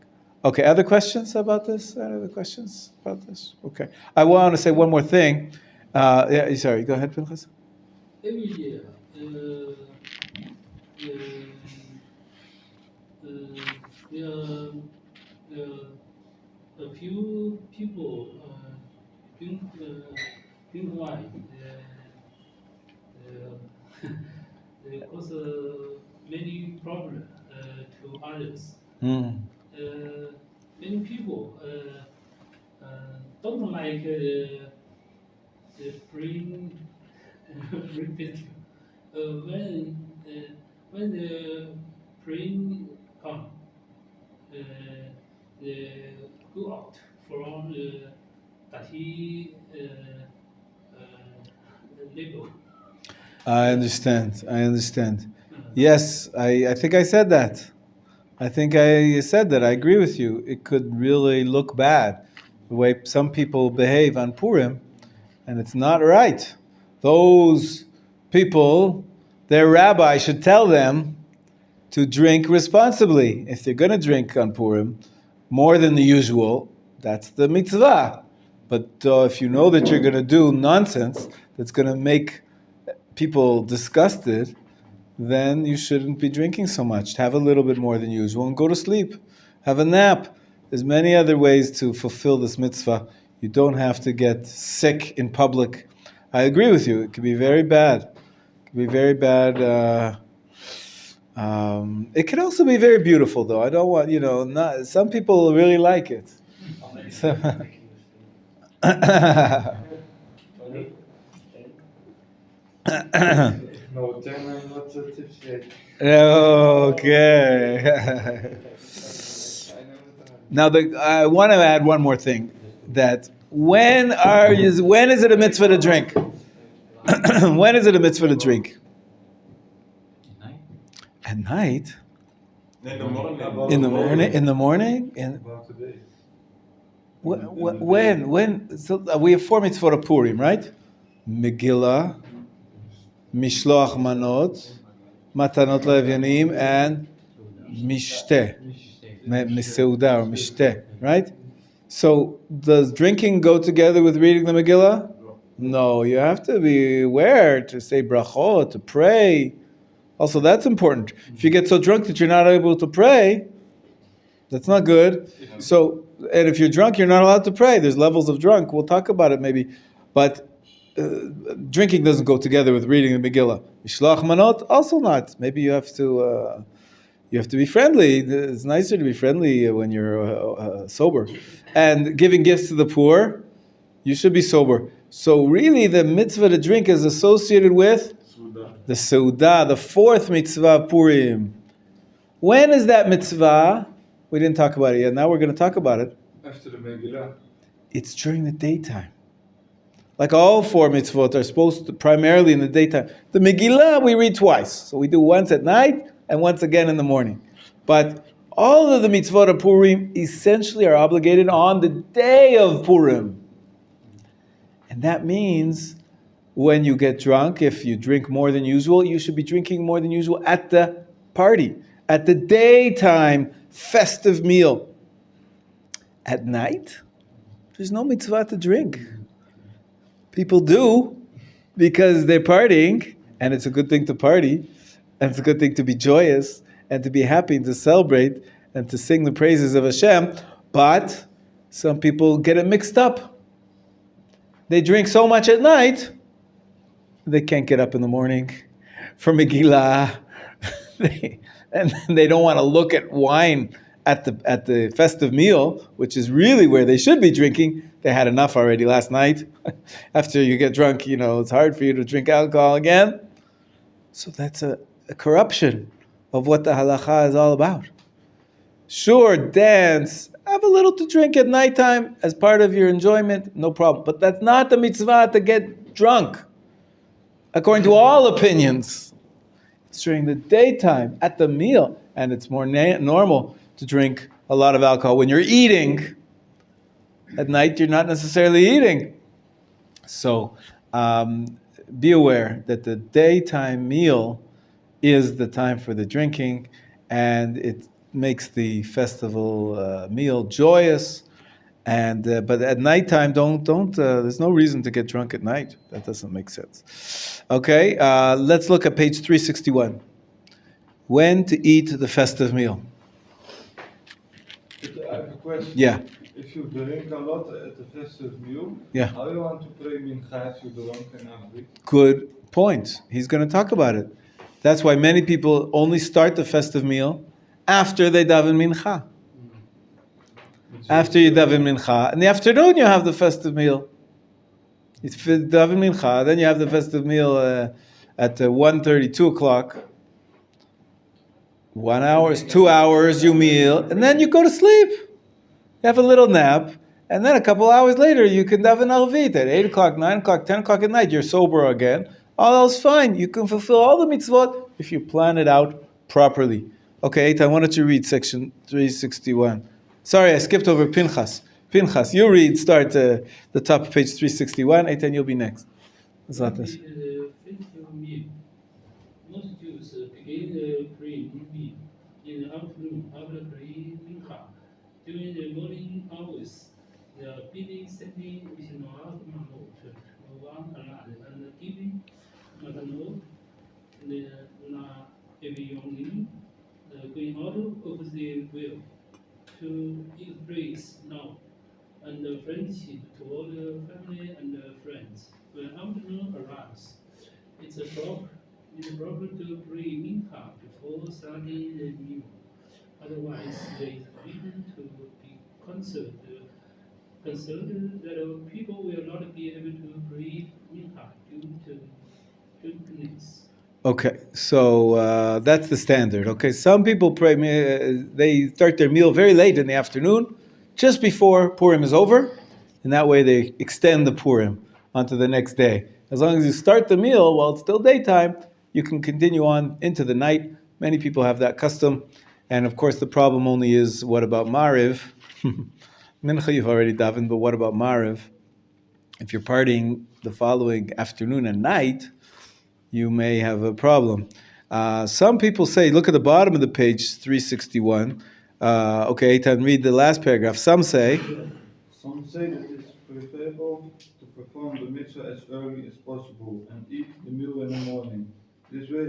Okay, other questions about this? Other questions about this? Okay. I want to say one more thing. Sorry, go ahead, Pinchas. Every year, a few people drink wine. They cause many problems to others. Many people don't like the Purim festival. When the Purim come, they go out from the Dati label. I understand. Yes, I think I said that. I agree with you. It could really look bad, the way some people behave on Purim, and it's not right. Those people, their rabbi should tell them to drink responsibly. If they're going to drink on Purim, more than the usual, that's the mitzvah. But if you know that you're going to do nonsense that's going to make people disgusted, then you shouldn't be drinking so much. Have a little bit more than usual and go to sleep. Have a nap. There's many other ways to fulfill this mitzvah. You don't have to get sick in public. I agree with you. It could be very bad. It could be very bad. It could also be very beautiful, though. I don't want, not, some people really like it. No, then I'm not so tipsy. Okay. Now, I want to add one more thing. That when is it a mitzvah to drink? When is it a mitzvah to drink? At night? In the morning. In the morning? When? So we have 4 mitzvot of Purim, right? Megillah, Mishloach Manot, Matanot Le'Evyanim, and Mishteh. Miseuda or Mishteh, right? So does drinking go together with reading the Megillah? No, you have to be aware to say brachot, to pray. Also, that's important. If you get so drunk that you're not able to pray, that's not good. So, and if you're drunk, you're not allowed to pray. There's levels of drunk. We'll talk about it maybe. But drinking doesn't go together with reading the Megillah. Mishlach manot, also not. Maybe you have to be friendly. It's nicer to be friendly when you're sober. And giving gifts to the poor, you should be sober. So really the mitzvah to drink is associated with the Seudah, the fourth mitzvah of Purim. When is that mitzvah? We didn't talk about it yet. Now we're going to talk about it. After the Megillah. It's during the daytime. Like all four mitzvot are supposed to primarily in the daytime. The Megillah we read twice. So we do once at night and once again in the morning. But all of the mitzvot of Purim essentially are obligated on the day of Purim. And that means when you get drunk, if you drink more than usual, you should be drinking more than usual at the party, at the daytime festive meal. At night, there's no mitzvah to drink. People do because they're partying, and it's a good thing to party, and it's a good thing to be joyous, and to be happy, and to celebrate, and to sing the praises of Hashem, but some people get it mixed up. They drink so much at night, they can't get up in the morning for Megillah, and they don't want to look at wine at the festive meal, which is really where they should be drinking. They had enough already last night. After you get drunk, it's hard for you to drink alcohol again. So that's a corruption of what the halacha is all about. Sure, dance, have a little to drink at nighttime as part of your enjoyment, no problem. But that's not the mitzvah to get drunk, according to all opinions. It's during the daytime, at the meal, and it's more normal to drink a lot of alcohol when you're eating. At night, you're not necessarily eating. So be aware that the daytime meal is the time for the drinking, and it makes the festival meal joyous. And but at nighttime, don't. There's no reason to get drunk at night. That doesn't make sense. Okay, let's look at page 361. When to eat the festive meal? I have a question. Yeah. If you drink a lot at the festive meal, Yeah. how do you want to pray mincha if you drunk and hungry? Good point. He's going to talk about it. That's why many people only start the festive meal after they daven mincha. After you daven mincha, in the afternoon you have the festive meal. It's daven mincha, then you have the festive meal at 1:30, 2 o'clock. 1 hour, 2 hours you meal, and then you go to sleep. You have a little nap, and then a couple hours later you can daven alvit at 8 o'clock, 9 o'clock, 10 o'clock at night. You're sober again. All else fine. You can fulfill all the mitzvot if you plan it out properly. Okay, Eitan, why don't you read section 361? Sorry, I skipped over Pinchas. Pinchas, you read, start the top of page 361. Eitan, you'll be next. It's not this. Festive meal. Most Jews begin praying meal in the afternoon after praying mincha. During the morning hours, the busy setting is not manot, one alad, and giving matanot, the na evionim, going out of the will to express love and friendship to all the family and friends. When afternoon arrives, it's proper to pray mincha before starting the meal. Otherwise, there is reason to be concerned that people will not be able to pray mincha due to drunkenness. Okay, so that's the standard. Okay, some people pray, they start their meal very late in the afternoon, just before Purim is over, and that way they extend the Purim onto the next day. As long as you start the meal while it's still daytime, you can continue on into the night. Many people have that custom, and of course the problem only is, what about Mariv? Mincha you've already davened, but what about Mariv? If you're partying the following afternoon and night, you may have a problem. Some people say, look at the bottom of the page, 361. Okay, Eitan, read the last paragraph. Some say Some say that it's preferable to perform the mitzvah as early as possible and eat the meal in the morning. This way,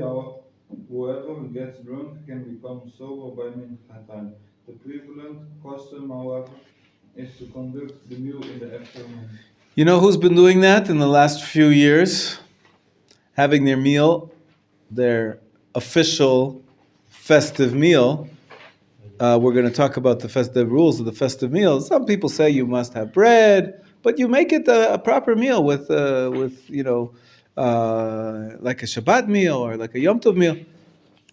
whoever gets drunk can become sober by mincha time. The prevalent custom, however, is to conduct the meal in the afternoon. You know who's been doing that in the last few years? Having their meal, their official festive meal. We're going to talk about the rules of the festive meals. Some people say you must have bread, but you make it a proper meal with like a Shabbat meal or like a Yom Tov meal.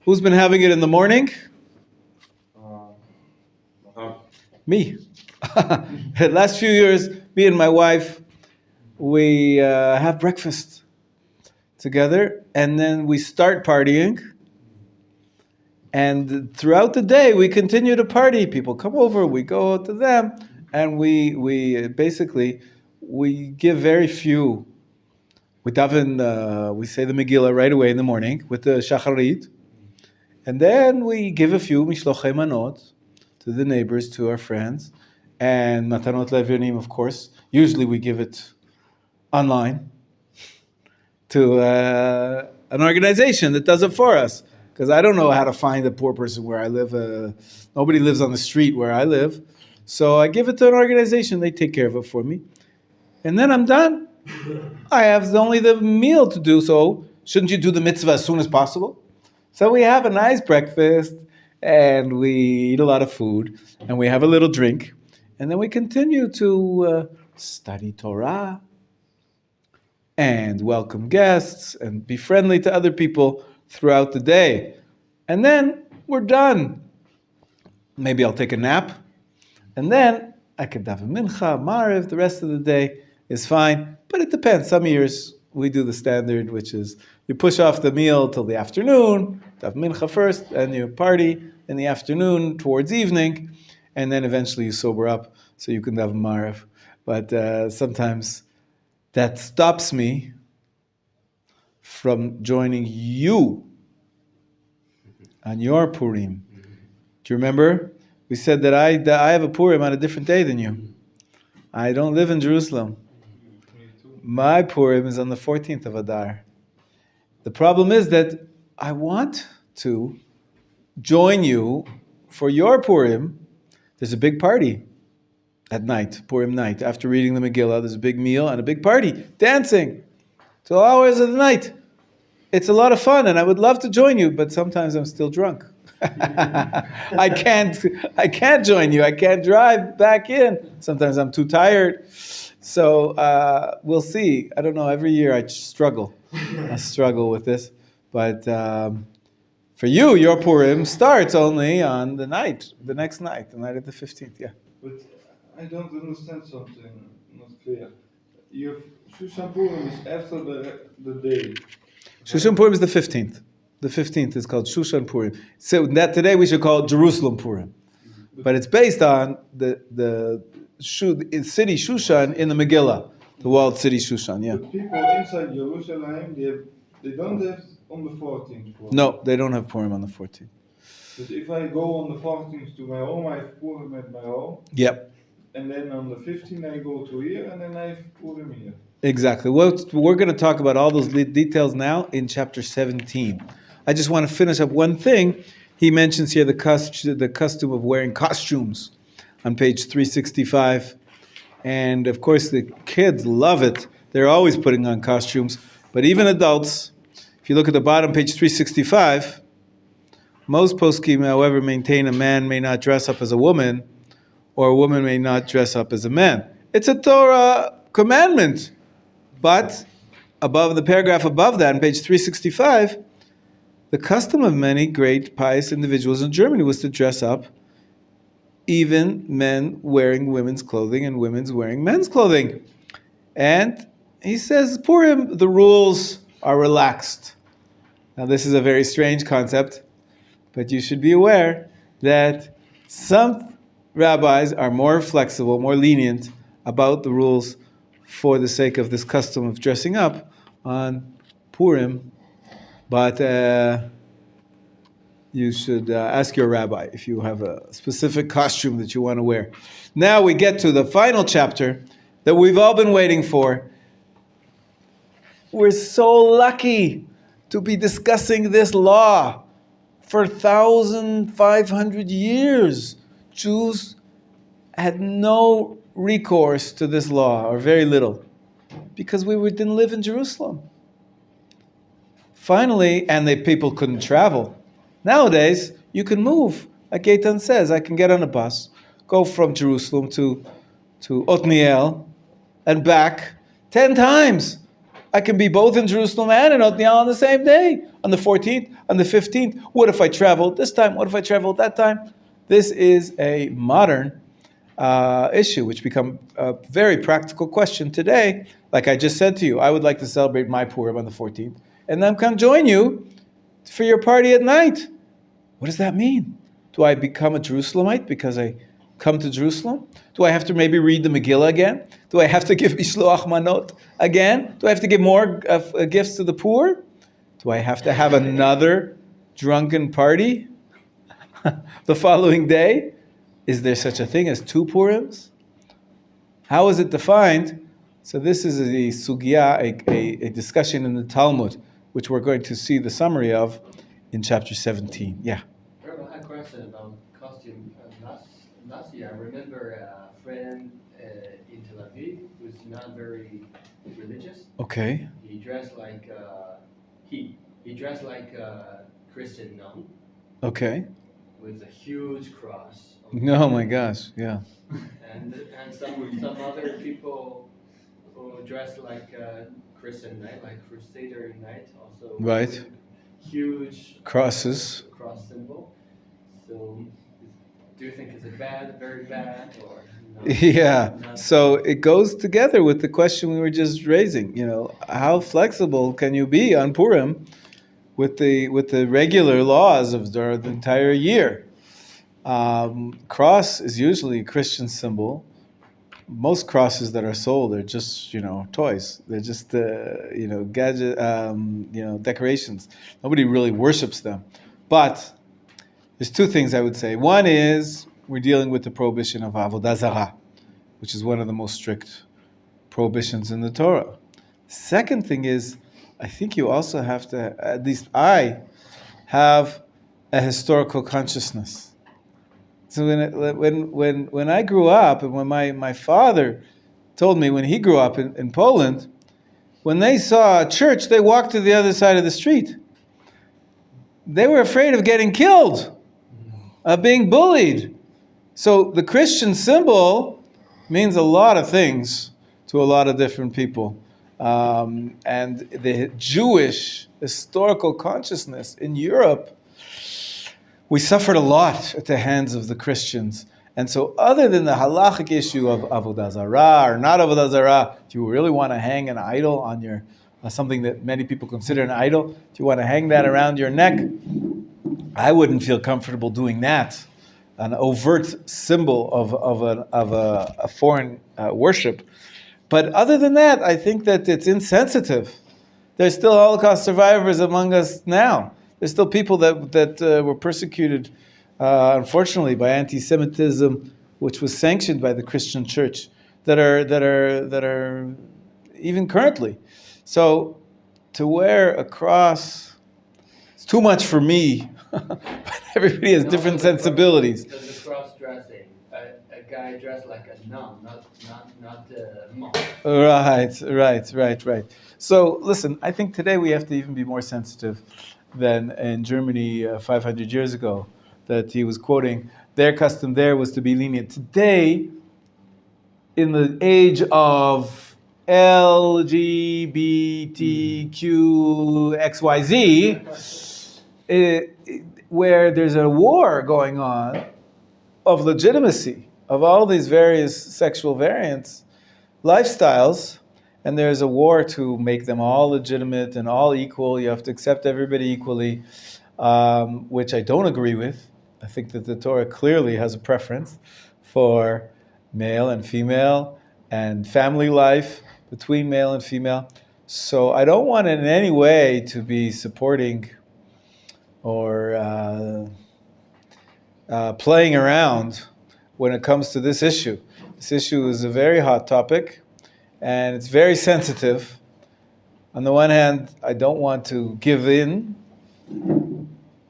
Who's been having it in the morning? Me. The last few years, me and my wife, we have breakfast together, and then we start partying. And throughout the day, we continue to party. People come over, we go to them, and we basically give very few. We daven, we say the Megillah right away in the morning with the Shacharit, and then we give a few mishlochei manot to the neighbors, to our friends, and matanot levyonim, of course. Usually we give it online to an organization that does it for us. Because I don't know how to find a poor person where I live. Nobody lives on the street where I live. So I give it to an organization. They take care of it for me. And then I'm done. I have only the meal to do. So shouldn't you do the mitzvah as soon as possible? So we have a nice breakfast. And we eat a lot of food. And we have a little drink. And then we continue to study Torah. And welcome guests. And be friendly to other people throughout the day. And then we're done. Maybe I'll take a nap. And then I could daven mincha, mariv, the rest of the day is fine. But it depends. Some years we do the standard, which is you push off the meal till the afternoon, daven mincha first, and you party in the afternoon towards evening, and then eventually you sober up so you can daven mariv. But sometimes that stops me from joining you on your Purim. Do you remember? We said that I have a Purim on a different day than you. I don't live in Jerusalem. My Purim is on the 14th of Adar. The problem is that I want to join you for your Purim. There's a big party at night, Purim night. After reading the Megillah, there's a big meal and a big party, dancing till hours of the night. It's a lot of fun, and I would love to join you, but sometimes I'm still drunk. I can't join you. I can't drive back in. Sometimes I'm too tired. So we'll see. I don't know. Every year I struggle. I struggle with this. But for you, your Purim starts only on the next night, the night of the 15th. Yeah. But I don't understand something not clear. Your Shushan Purim is after the day. Shushan Purim is the 15th. The 15th is called Shushan Purim. So that today we should call it Jerusalem Purim. But it's based on the city Shushan in the Megillah, the walled city Shushan, yeah. But people inside Jerusalem, they don't have on the 14th Purim. No, they don't have Purim on the 14th. But if I go on the 14th to my home, I have Purim at my home. Yep. And then on the 15th I go to here, and then I have Purim here. Exactly. Well, we're going to talk about all those details now in chapter 17. I just want to finish up one thing. He mentions here the custom of wearing costumes on page 365. And of course, the kids love it. They're always putting on costumes. But even adults, if you look at the bottom, page 365, most poskim, however, maintain a man may not dress up as a woman, or a woman may not dress up as a man. It's a Torah commandment. But above the paragraph above that, on page 365, the custom of many great pious individuals in Germany was to dress up, even men wearing women's clothing and women's wearing men's clothing. And he says, Purim, the rules are relaxed. Now this is a very strange concept, but you should be aware that some rabbis are more flexible, more lenient about the rules for the sake of this custom of dressing up on Purim. But you should ask your rabbi if you have a specific costume that you want to wear. Now we get to the final chapter that we've all been waiting for. We're so lucky to be discussing this law. For 1,500 years, Jews had no recourse to this law, or very little. because didn't live in Jerusalem. Finally, and people couldn't travel. Nowadays, you can move. Like Eitan says, I can get on a bus, go from Jerusalem to Otniel, and back 10 times. I can be both in Jerusalem and in Otniel on the same day, on the 14th, on the 15th. What if I traveled this time? What if I traveled that time? This is a modern issue, which become a very practical question today. Like I just said to you, I would like to celebrate my Purim on the 14th, and then come join you for your party at night. What does that mean? Do I become a Jerusalemite because I come to Jerusalem? Do I have to maybe read the Megillah again? Do I have to give Mishloach Manot again? Do I have to give more gifts to the poor? Do I have to have another drunken party the following day? Is there such a thing as two Purims? How is it defined? So this is a sugya, a discussion in the Talmud, which we're going to see the summary of in chapter 17. Yeah. Rabbi, I have a question about costume. Last year, I remember a friend in Tel Aviv who's not very religious. Okay. He dressed like he dressed like a Christian nun. Okay. With a huge cross. Oh my gosh, yeah. And some other people who dress like a Christian knight, like Crusader knight, also. Right. Huge crosses. Cross symbol. So, do you think it's bad, very bad, or? Yeah. So it goes together with the question we were just raising. You know, how flexible can you be on Purim with the regular laws of the entire year? Cross is usually a Christian symbol. Most crosses that are sold are just, toys. They're just, gadget, decorations. Nobody really worships them. But there's two things I would say. One is we're dealing with the prohibition of Avodah Zara, which is one of the most strict prohibitions in the Torah. Second thing is, I think you also have to, at least I have a historical consciousness. So when I grew up, and when my father told me when he grew up in Poland, when they saw a church, they walked to the other side of the street. They were afraid of getting killed, of being bullied. So the Christian symbol means a lot of things to a lot of different people. And the Jewish historical consciousness in Europe, we suffered a lot at the hands of the Christians. And so other than the halachic issue of Avodah Zara or not Avodah Zara, do you really want to hang an idol on your, something that many people consider an idol? Do you want to hang that around your neck? I wouldn't feel comfortable doing that. An overt symbol of a foreign worship. But other than that, I think that it's insensitive. There's still Holocaust survivors among us now. There's still people that were persecuted, unfortunately, by anti-Semitism, which was sanctioned by the Christian Church, that are even currently. So to wear a cross, it's too much for me. But everybody has different sensibilities. Because the cross dressing, a guy dressed like a nun, not a monk. Right. So listen, I think today we have to even be more sensitive than in Germany 500 years ago, that he was quoting. Their custom there was to be lenient. Today, in the age of LGBTQ XYZ, where there's a war going on of legitimacy of all these various sexual variants, lifestyles, and there's a war to make them all legitimate and all equal. You have to accept everybody equally, which I don't agree with. I think that the Torah clearly has a preference for male and female and family life between male and female. So I don't want in any way to be supporting or playing around when it comes to this issue. This issue is a very hot topic, and it's very sensitive. On the one hand, I don't want to give in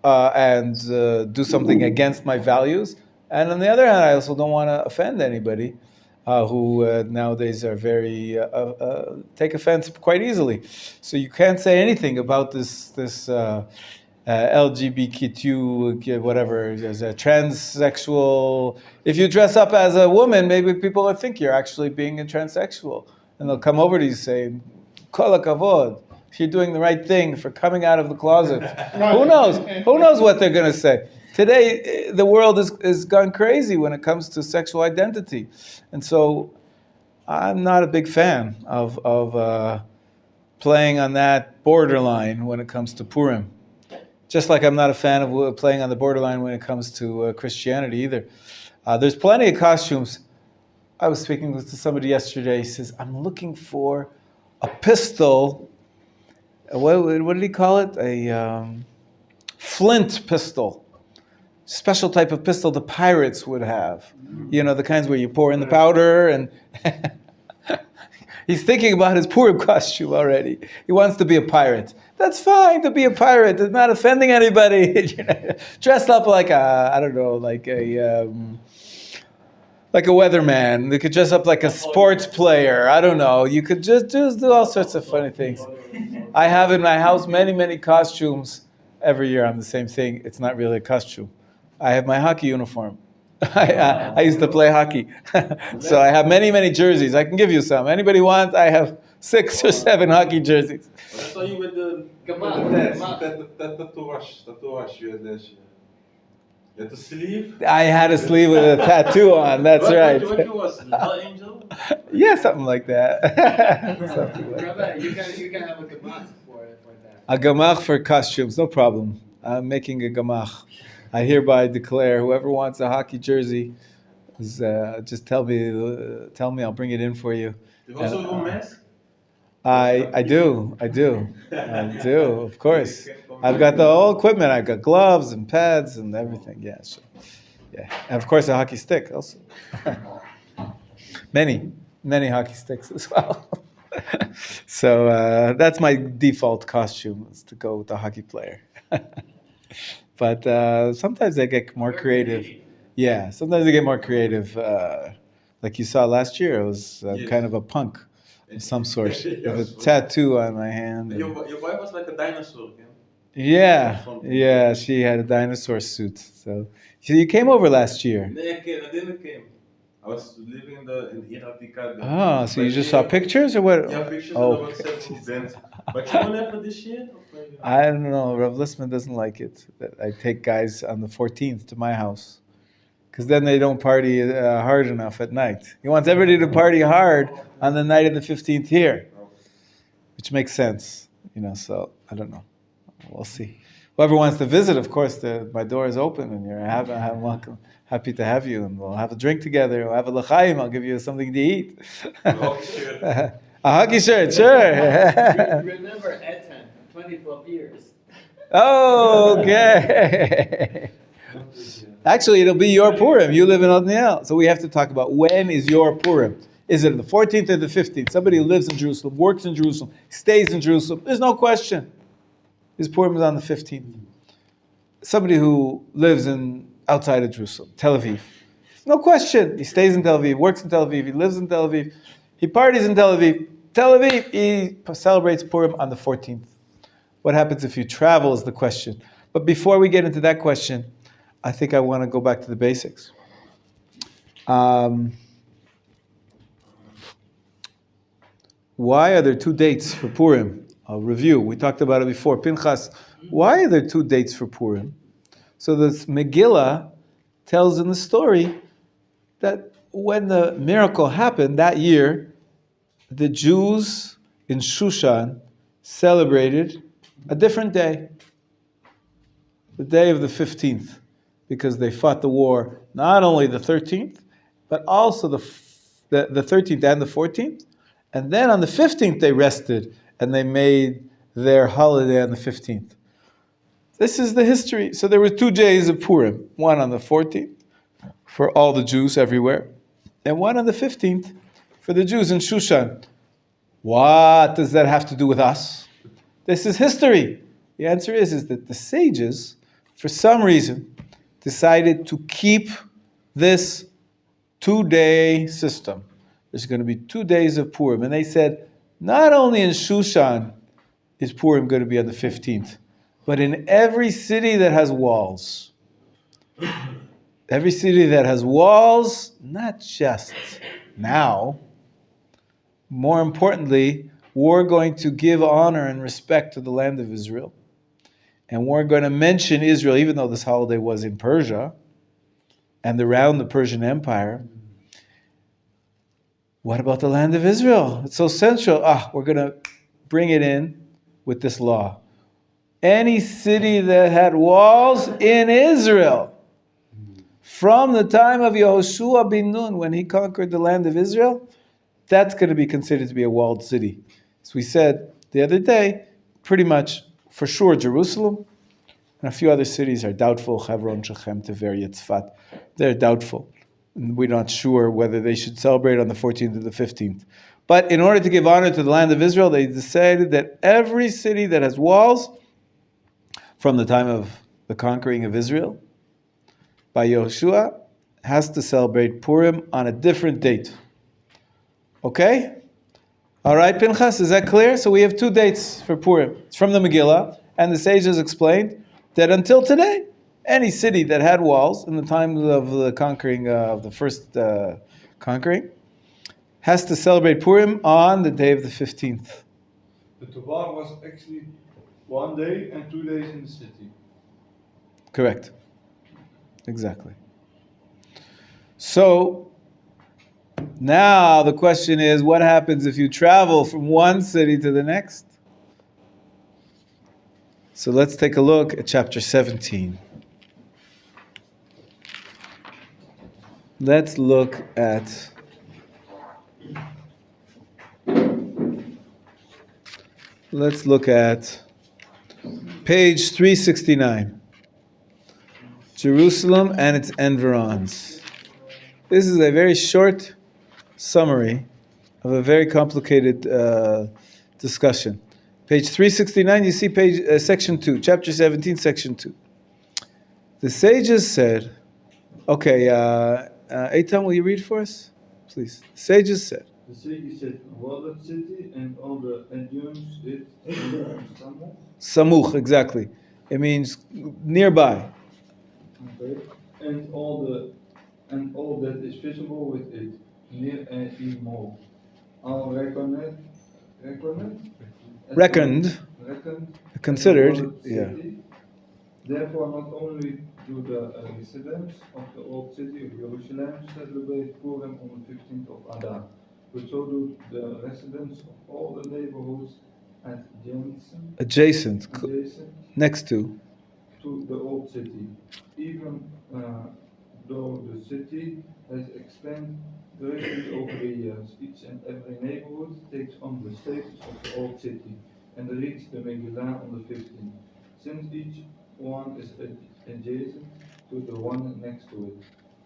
and do something against my values. And on the other hand, I also don't want to offend anybody. who nowadays are very take offense quite easily. So you can't say anything about this LGBTQ whatever, as a transsexual. If you dress up as a woman, maybe people will think you're actually being a transsexual, and they'll come over to you saying, "Kol hakavod, you're doing the right thing for coming out of the closet." Who knows? Who knows what they're going to say? Today, the world is gone crazy when it comes to sexual identity, and so I'm not a big fan of playing on that borderline when it comes to Purim. Just like I'm not a fan of playing on the borderline when it comes to Christianity either. There's plenty of costumes. I was speaking to somebody yesterday. He says, "I'm looking for a pistol." What did he call it? A flint pistol. Special type of pistol the pirates would have. You know, the kinds where you pour in the powder and... He's thinking about his Purim costume already. He wants to be a pirate. That's fine to be a pirate. It's not offending anybody. Dressed up like like a weatherman. You could dress up like a sports player. I don't know. You could just do all sorts of funny things. I have in my house many costumes. Every year I'm the same thing. It's not really a costume. I have my hockey uniform. I used to play hockey. So I have many jerseys. I can give you some. Anybody want? I have 6 or 7 hockey jerseys. I saw you with the tatuage. You had the sleeve? I had a sleeve with a tattoo on, that's right. What was it? Hell Angel? Yeah, something like that. Something like Rabbi, you can have a gemach for that. A gamach for costumes, no problem. I'm making a gamach. I hereby declare, whoever wants a hockey jersey, just tell me, I'll bring it in for you. You also have a mask? I do, of course. I've got the whole equipment. I've got gloves and pads and everything. Yeah, sure. Yeah, and of course a hockey stick also. many hockey sticks as well. So that's my default costume, is to go with the hockey player. But sometimes I get more creative. Yeah, sometimes I get more creative. Like you saw last year, I was kind of a punk of some sort, with a tattoo on my hand. Your wife was like a dinosaur, yeah? Yeah, she had a dinosaur suit. So you came over last year. No, I didn't come. I was living in Iratika. Oh, so you just saw pictures or what? Yeah, pictures Oh, of several events. But you won't have it this year? I don't know. Rav Listman doesn't like it. I take guys on the 14th to my house, because then they don't party hard enough at night. He wants everybody to party hard on the night of the 15th here, which makes sense, so I don't know. We'll see. Whoever wants to visit, of course, my door is open, and you're welcome. Happy to have you, and we'll have a drink together. We'll have a l'chaim. I'll give you something to eat. A hockey shirt, sure. Remember Etan, 24 years. Okay. Actually, it'll be your Purim. You live in Otniel. So we have to talk about, when is your Purim? Is it the 14th or the 15th? Somebody who lives in Jerusalem, works in Jerusalem, stays in Jerusalem. There's no question. His Purim is on the 15th. Somebody who lives outside of Jerusalem, Tel Aviv. No question. He stays in Tel Aviv, works in Tel Aviv, he lives in Tel Aviv, he parties in Tel Aviv. Tel Aviv, he celebrates Purim on the 14th. What happens if you travel is the question. But before we get into that question, I think I want to go back to the basics. Why are there 2 dates for Purim? I'll review. We talked about it before. Pinchas, why are there 2 dates for Purim? So the Megillah tells in the story that when the miracle happened that year, the Jews in Shushan celebrated a different day, the day of the 15th, because they fought the war not only the 13th, but also the 13th and the 14th. And then on the 15th they rested, and they made their holiday on the 15th. This is the history. So there were 2 days of Purim, one on the 14th for all the Jews everywhere, and one on the 15th for the Jews in Shushan. What does that have to do with us? This is history. The answer is that the sages, for some reason, decided to keep this 2-day system. there's going to be 2 days of Purim. And they said, not only in Shushan is Purim going to be on the 15th, but in every city that has walls. Every city that has walls, not just now. More importantly, we're going to give honor and respect to the land of Israel. And we're going to mention Israel, even though this holiday was in Persia and around the Persian Empire. What about the land of Israel? It's so central. We're going to bring it in with this law. Any city that had walls in Israel, from the time of Yehoshua bin Nun, when he conquered the land of Israel, that's going to be considered to be a walled city. As we said the other day, pretty much for sure Jerusalem, and a few other cities are doubtful. Hebron, Shechem, Tiver, Tzfat. They're doubtful. And we're not sure whether they should celebrate on the 14th or the 15th. But in order to give honor to the land of Israel, they decided that every city that has walls, from the time of the conquering of Israel by Yehoshua, has to celebrate Purim on a different date. Okay? All right, Pinchas, is that clear? So we have 2 dates for Purim. It's from the Megillah, and the sages explained that until today, any city that had walls in the time of the conquering, of the first conquering, has to celebrate Purim on the day of the 15th. But the war was actually 1 day and 2 days in the city. Correct. Exactly. So, now the question is, what happens if you travel from one city to the next? So let's take a look at chapter 17. Let's look at page 369. Jerusalem and its environs. This is a very short summary of a very complicated discussion. Page 369, you see section 2, chapter 17, section 2. The sages said, okay, Eitan, will you read for us? Please. The sages said. The sages said, walled city and all the adjoins it, Samuch, exactly. It means nearby. Okay. And all that is visible with it, near and more. Are reckoned, considered, yeah. Therefore, not only do the residents of the old city of Jerusalem celebrate Purim on the 15th of Adar, but so do the residents of all the neighborhoods adjacent next to the old city, even though the city has expanded greatly over the years. Each and every neighborhood takes on the status of the old city and reads the Megillah on the 15th, since each one is adjacent to the one next to it.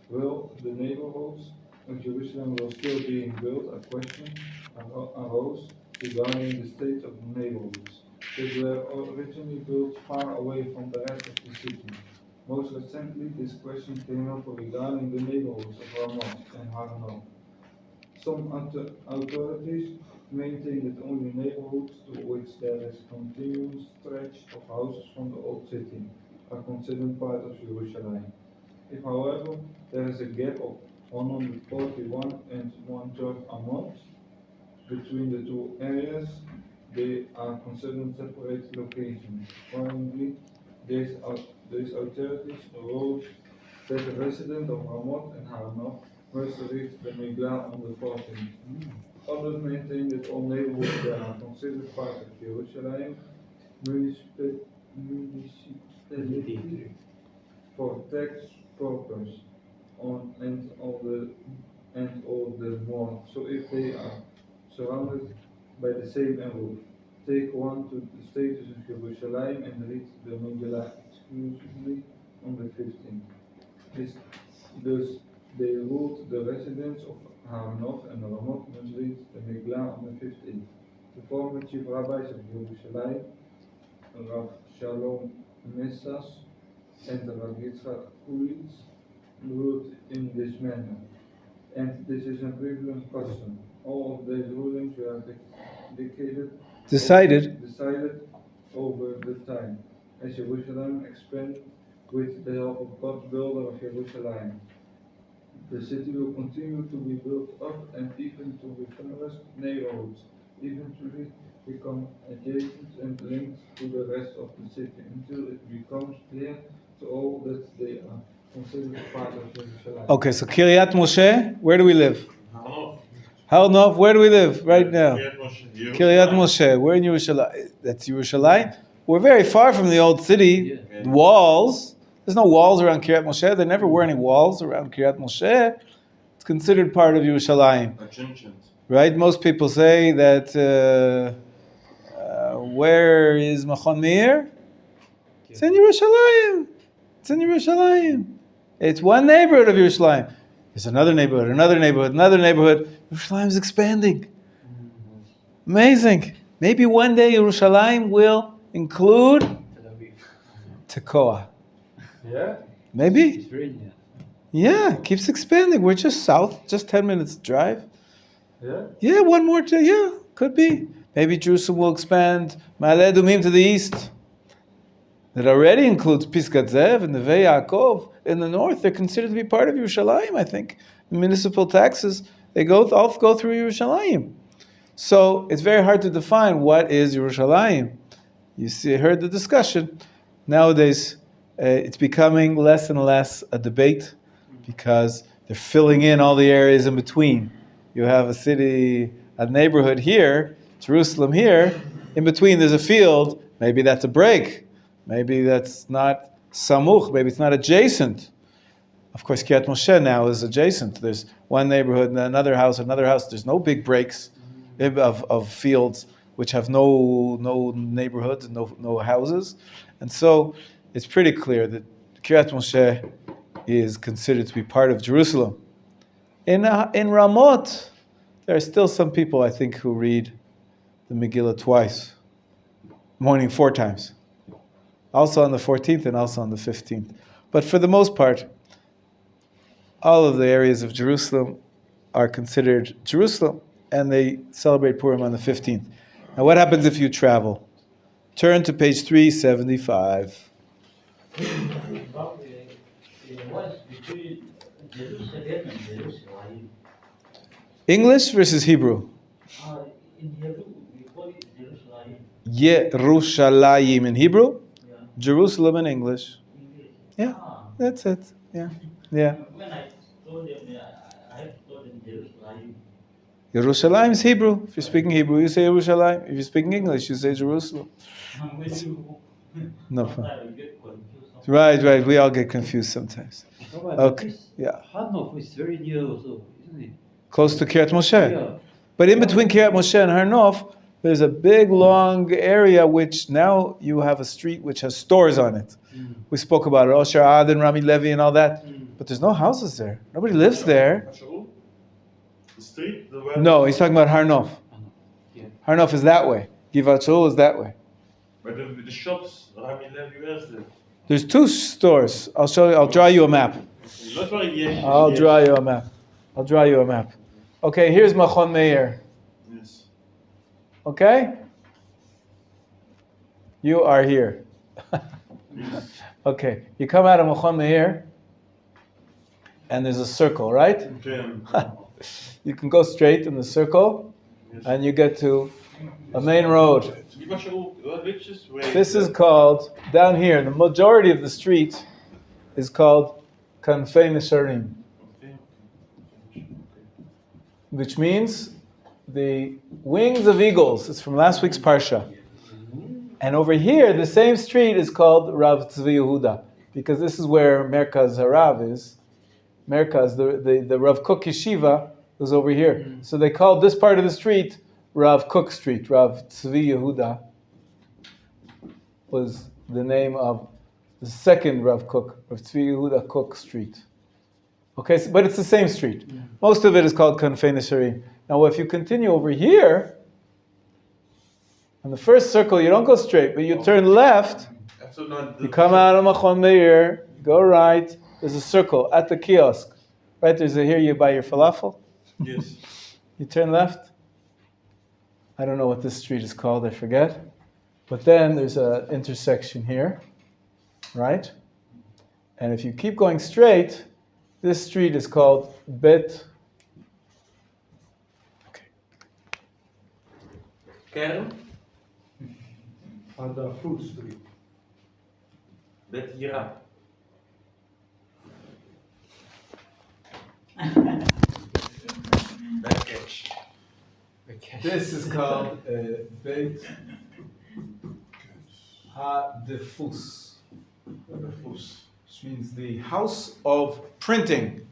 Will the neighborhoods of Jerusalem will still being built? A question arose regarding the state of the neighborhoods. They were originally built far away from the rest of the city. Most recently, this question came up regarding the neighborhoods of Ramoth and Haranoth. Some authorities maintain that only neighborhoods to which there is a continuous stretch of houses from the old city are considered part of Jerusalem. If, however, there is a gap of 141 and 1/3 amot between the two areas, they are considered separate locations. Accordingly, these authorities wrote that the residents of Ramoth and Haranoth must read the Megillah on the 14th. Others maintain that all neighborhoods that are considered part of Jerusalem municipality for tax purpose and all the more. So if they are surrounded by the same roof, take one to the status of Jerusalem and read the Megillah exclusively on the 15th. Thus, they ruled the residents of Haranoth and Ramoth must read the Megillah on the 15th. The former chief rabbis of Jerusalem, Rav Shalom Messas and Rav Yitzchak Kulitz, ruled in this manner. and this is a prevalent custom. All of these rulings were Decided. over the time, as Jerusalem expanded with the help of God's builder of Jerusalem. The city will continue to be built up and even to refurbish neighborhoods, eventually become adjacent and linked to the rest of the city until it becomes clear to all that they are considered part of Jerusalem. Okay, so Kiryat Moshe, where do we live? Hanof. Har Nof, where do we live right now? Kiryat Moshe. Kiryat Moshe, we're in Yerushalayim. That's Yerushalayim. We're very far from the old city. Yeah. Walls. There's no walls around Kiryat Moshe. There never were any walls around Kiryat Moshe. It's considered part of Yerushalayim. Right? Most people say that where is Machon Meir? It's in Yerushalayim. It's in Yerushalayim. It's one neighborhood of Yerushalayim. There's another neighborhood, another neighborhood, another neighborhood. Yerushalayim is expanding. Amazing. Maybe one day Yerushalayim will include Tekoa. Yeah? Maybe. It's very near. Yeah, it keeps expanding. We're just south, just 10 minutes drive. Yeah? Yeah, one more day. Yeah, could be. Maybe Jerusalem will expand Ma'ale Adumim to the east. That already includes Pisgat Zev and Neve Yaakov in the north. They're considered to be part of Yerushalayim, I think. The municipal taxes, they all go through Yerushalayim. So it's very hard to define what is Yerushalayim. You see, heard the discussion. Nowadays, it's becoming less and less a debate because they're filling in all the areas in between. You have a city, a neighborhood here, Jerusalem here. In between, there's a field. Maybe that's a break. Maybe that's not samuch. Maybe it's not adjacent. Of course, Kiryat Moshe now is adjacent. There's one neighborhood and another house. There's no big breaks of fields which have no neighborhoods and no houses. And so it's pretty clear that Kiryat Moshe is considered to be part of Jerusalem. In Ramot, there are still some people, I think, who read the Megillah twice, morning 4 times. Also on the 14th and also on the 15th. But for the most part, all of the areas of Jerusalem are considered Jerusalem, and they celebrate Purim on the 15th. Now what happens if you travel? Turn to page 375. About what's between Jerusalem and Jerusalem? English versus Hebrew. In Hebrew, we call it Jerusalem. Yerushalayim in Hebrew, Yeah. Jerusalem in English. English. Yeah, that's it. Yeah. When I told them, I have told them Jerusalem. Yerushalayim is Hebrew. If you're speaking Hebrew, you say Yerushalayim. If you're speaking English, you say Jerusalem. No problem. I get confused. Right. We all get confused sometimes. Okay. Yeah. Har Nof is very near also, isn't it? Close to Kiryat Moshe. Yeah. But in between Kiryat Moshe and Har Nof, there's a big, long area which now you have a street which has stores on it. We spoke about it, Osher Ad and Rami Levi and all that. But there's no houses there. Nobody lives there. The street? No, he's talking about Har Nof. Yeah. Har Nof is that way. Givat Shaul is that way. But the shops, Rami Levi, where's that? There's 2 stores. I'll show you. I'll draw you a map. Not very yes. I'll draw you a map. Okay, here's Machon Meir. Yes. Okay? You are here. Okay, you come out of Machon Meir, and there's a circle, right? Okay. You can go straight in the circle, and you get to a main road. This is called, down here, the majority of the street is called Kanfei Nesharim, which means the wings of eagles. It's from last week's Parsha. And over here, the same street is called Rav Tzvi Yehuda, because this is where Merkaz Harav is. Merkaz, the Rav Kook Yeshiva, was over here. So they called this part of the street Rav Kook Street. Rav Tzvi Yehuda was the name of the second Rav Kook, Rav Tzvi Yehuda Kook Street. Okay, so, but it's the same street. Most of it is called Kanfei Nesharim. Now, if you continue over here, in the first circle, you don't go straight, but you turn left. You come out of Machon Meir, go right. There's a circle at the kiosk. Right, there's a here you buy your falafel. Yes. You turn left. I don't know what this street is called, I forget. But then there's an intersection here, right? And if you keep going straight, this street is called Bet. Okay. Kern? On the food street. Bet Hira. Bad catch. This is called Beit HaDefus. Which means the house of printing.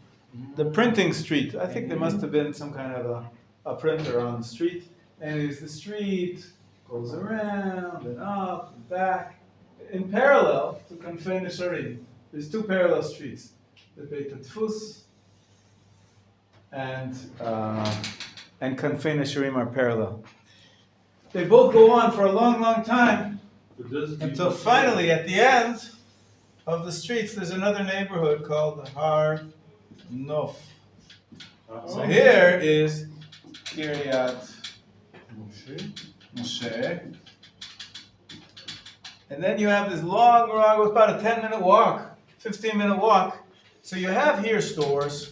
The printing street. I think there must have been some kind of a printer on the street. And as the street goes around and up and back, in parallel to Kanfei Nesharim. There's two parallel streets. The Beit HaDefus and Kanfei Nesharim are parallel. They both go on for a long, long time until finally, at the end of the streets, there's another neighborhood called the Har Nof. So here is Kiryat Moshe. And then you have this long, about a 10-minute walk, 15-minute walk. So you have here stores.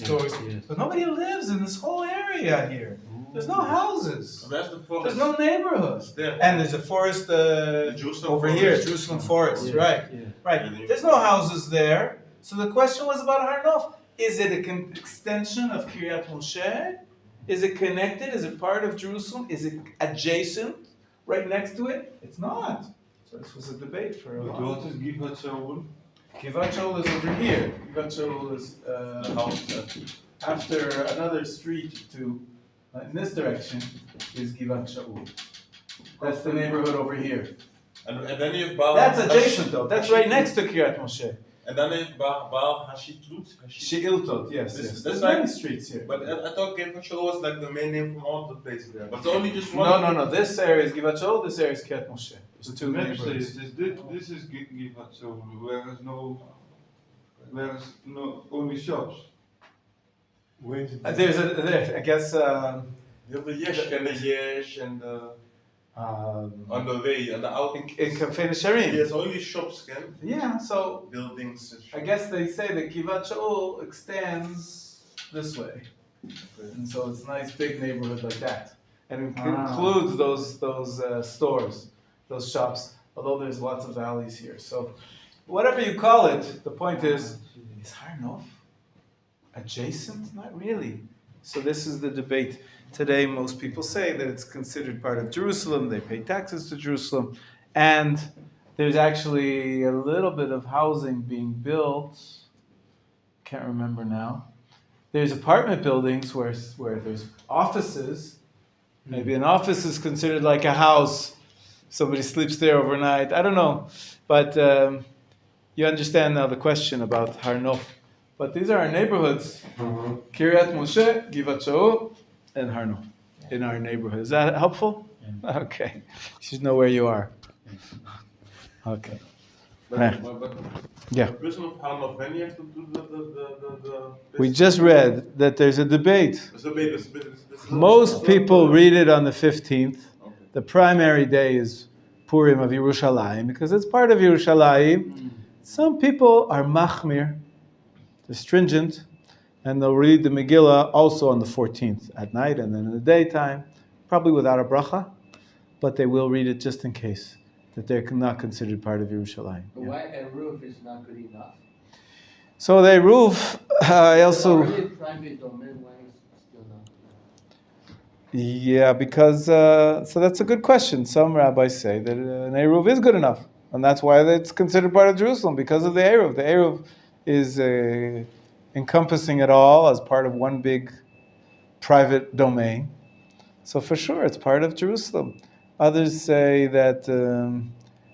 But nobody lives in this whole area here. There's no houses. That's the forest. There's no neighborhoods. There. And there's a forest over forest. here, Jerusalem forest, right? Right. There's no houses there. So the question was about Har Nof. Is it an extension of Kiryat Moshe? Is it connected? Is it part of Jerusalem? Is it adjacent? Right next to it? It's not. So this was a debate for a But while. what is Givat Shaul? Givat Shaul is over here. Givat Shaul is after another street to in this direction is Givat Shaul. That's the neighborhood over here. And then you have Baal. That's adjacent though. That's right next to Kiryat Moshe. And then you have Baal Hashitlut. She'iltot, yes. That's There's like- many streets here. But I thought Givat Shaul was like the main name from all the places there. But it's only just one. No. This area is Givat Shaul. This area is Kiryat Moshe. There's But two the map neighborhoods. says this is Givat Shaul, where is no only shops. I guess. You have the Yesh and the Yesh and the on the way and the out. In Kanfei Nesharim. There's only shops, Ken. Yeah, so Buildings. I guess they say that Givat Shaul extends this way. And so it's a nice big neighborhood like that. And it includes those stores, those shops, although there's lots of alleys here. So whatever you call it, the point is Har Nof adjacent? Not really. So this is the debate. Today most people say that it's considered part of Jerusalem, they pay taxes to Jerusalem, and there's actually a little bit of housing being built. Can't remember now. There's apartment buildings where there's offices. Maybe an office is considered like a house. Somebody sleeps there overnight. I don't know. But you understand now the question about Har Nof. But these are our neighborhoods. Kiryat Moshe, Givat Shaul, and Har Nof in our neighborhood. Is that helpful? Yeah. Okay. You should know where you are. Okay. But Yeah. the person of Har Nof, when you have to do the We just read that there's a debate. It's Most people read it on the 15th. The primary day is Purim of Yerushalayim because it's part of Yerushalayim. Some people are machmir, they're stringent, and they'll read the Megillah also on the 14th at night and then in the daytime, probably without a bracha, but they will read it just in case, that they're not considered part of Yerushalayim. But why a roof is not good enough? So they roof, I also... Already private domain, why is it still not? Yeah, because, so that's a good question. Some rabbis say that an Eruv is good enough. And that's why it's considered part of Jerusalem, because of the Eruv. The Eruv is encompassing it all as part of one big private domain. So for sure, it's part of Jerusalem. Others say that the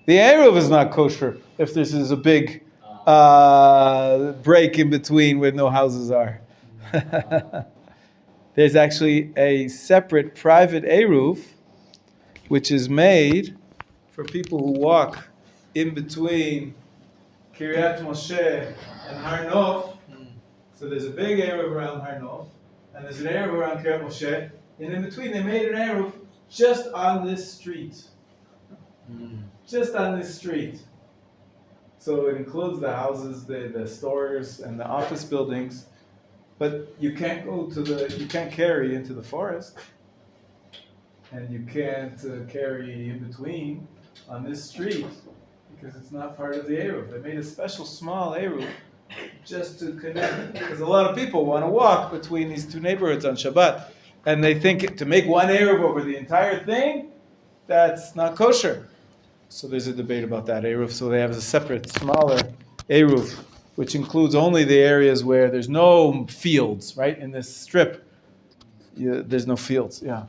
Eruv is not kosher if this is a big break in between where no houses are. There's actually a separate private Eruv, which is made for people who walk in between Kiryat Moshe and Har Nof. So there's a big Eruv around Har Nof, and there's an Eruv around Kiryat Moshe, and in between they made an Eruv just on this street. Just on this street. So it includes the houses, the stores, and the office buildings, but you can't you can't carry into the forest, and you can't carry in between on this street because it's not part of the Eruv. They made a special small Eruv just to connect, because a lot of people want to walk between these two neighborhoods on Shabbat, and they think to make one Eruv over the entire thing, that's not kosher. So there's a debate about that Eruv. So they have a separate, smaller Eruv, which includes only the areas where there's no fields, right? In this strip, there's no fields. Yeah.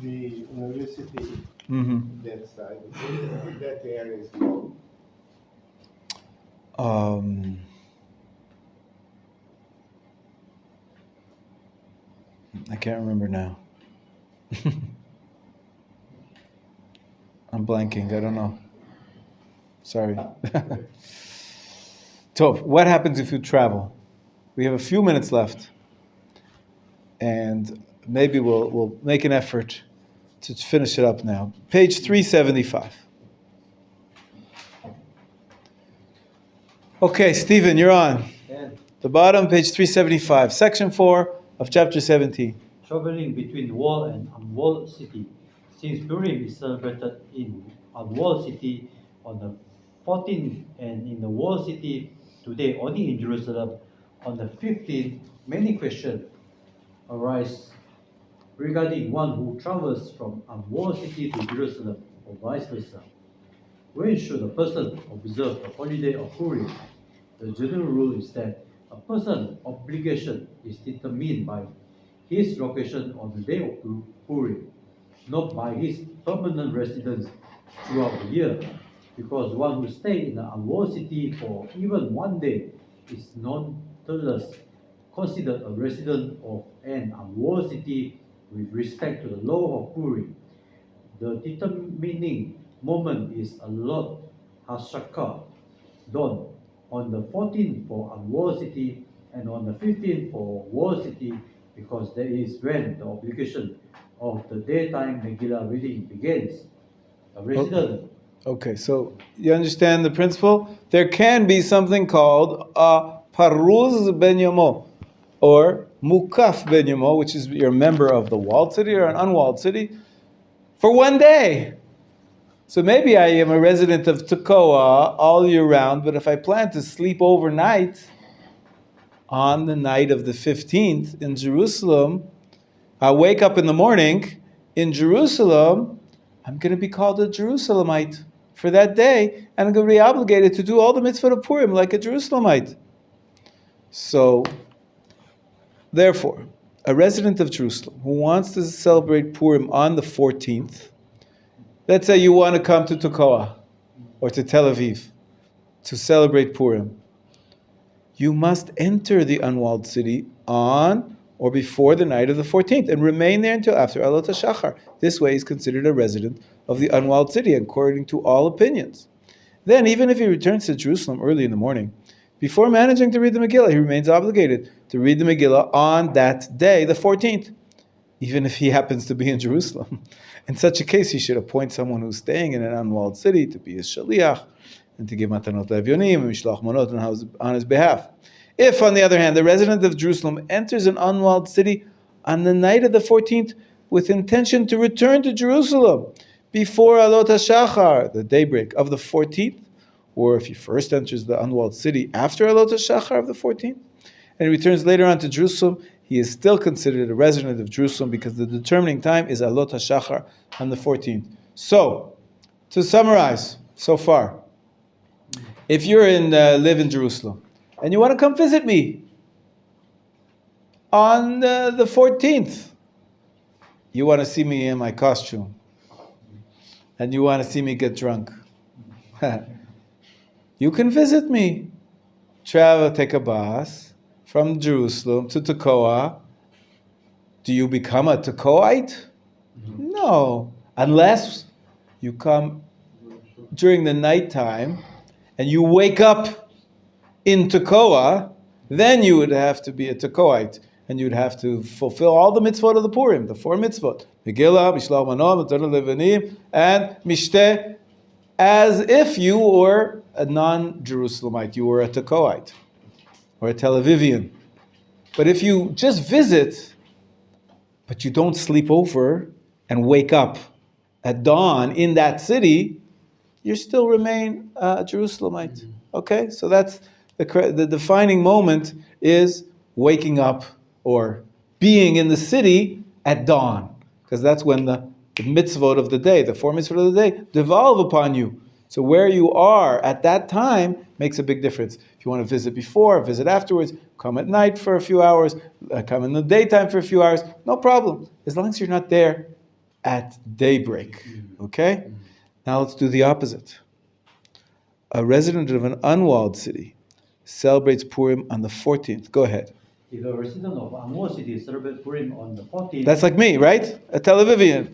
The university, Mm-hmm. that side, that area is called. I can't remember now. I'm blanking. I don't know. Sorry. Tov, what happens if you travel? We have a few minutes left, and maybe we'll make an effort to finish it up now. Page 375. Okay, Stephen, you're on. The bottom, page 375, section 4 of chapter 17. Traveling between walled and unwalled city. Since Purim is celebrated in unwalled city on the 14th and in the walled city today only in Jerusalem on the 15th, many questions arise regarding one who travels from unwalled city to Jerusalem or vice versa. When should a person observe the holiday of Purim? The general rule is that a person's obligation is determined by his location on the day of Purim, not by his permanent residence throughout the year, because one who stays in an unwalled city for even one day is nonetheless considered a resident of an unwalled city with respect to the law of Purim. The determining moment is Alot Hashaka, dawn, on the 14th for unwalled city and on the 15th for walled city, because that is when the obligation of the daytime Megillah reading begins. A resident. Okay, so you understand the principle? There can be something called a paruz ben yomo, or mukaf ben yomo, which is you're a member of the walled city or an unwalled city, for one day. So maybe I am a resident of Tekoa all year round, but if I plan to sleep overnight on the night of the 15th in Jerusalem, I wake up in the morning in Jerusalem, I'm going to be called a Jerusalemite for that day, and I'm going to be obligated to do all the mitzvot of Purim like a Jerusalemite. So, therefore, a resident of Jerusalem who wants to celebrate Purim on the 14th, let's say you want to come to Tekoa or to Tel Aviv to celebrate Purim, you must enter the unwalled city on or before the night of the 14th and remain there until after Alot HaShachar. This way he's considered a resident of the unwalled city according to all opinions. Then, even if he returns to Jerusalem early in the morning, before managing to read the Megillah, he remains obligated to read the Megillah on that day, the 14th, even if he happens to be in Jerusalem. In such a case, he should appoint someone who's staying in an unwalled city to be his shaliach and to give matanot le'evyonim and mishloach manot on his behalf. If, on the other hand, the resident of Jerusalem enters an unwalled city on the night of the 14th with intention to return to Jerusalem before Alot HaShachar, the daybreak of the 14th, or if he first enters the unwalled city after Alot HaShachar of the 14th, and he returns later on to Jerusalem, he is still considered a resident of Jerusalem because the determining time is Alot HaShachar on the 14th. So, to summarize so far, if you're live in Jerusalem and you want to come visit me on the 14th, you want to see me in my costume, and you want to see me get drunk, you can visit me. Travel, take a bus from Jerusalem to Tekoa. Do you become a Tekoite? No, unless you come during the nighttime and you wake up in Tekoa then you would have to be a Tekoite, and you'd have to fulfill all the mitzvot of the Purim, the 4 mitzvot. Megillah, Mishloach Manot, Matanot Levanim, and Mishteh, as if you were a non-Jerusalemite, you were a Tekoite, or a Tel Avivian. But if you just visit, but you don't sleep over and wake up at dawn in that city, you still remain a Jerusalemite. Okay? So that's the defining moment is waking up or being in the city at dawn. Because that's when the mitzvot of the day, the 4 mitzvot of the day, devolve upon you. So where you are at that time makes a big difference. If you want to visit before, visit afterwards, come at night for a few hours, come in the daytime for a few hours, no problem. As long as you're not there at daybreak. Okay? Now let's do the opposite. A resident of an unwalled city celebrates Purim on the 14th. Go ahead. If a resident of unwalled city celebrates Purim on the 14th, That's like me, right? A Tel Avivian.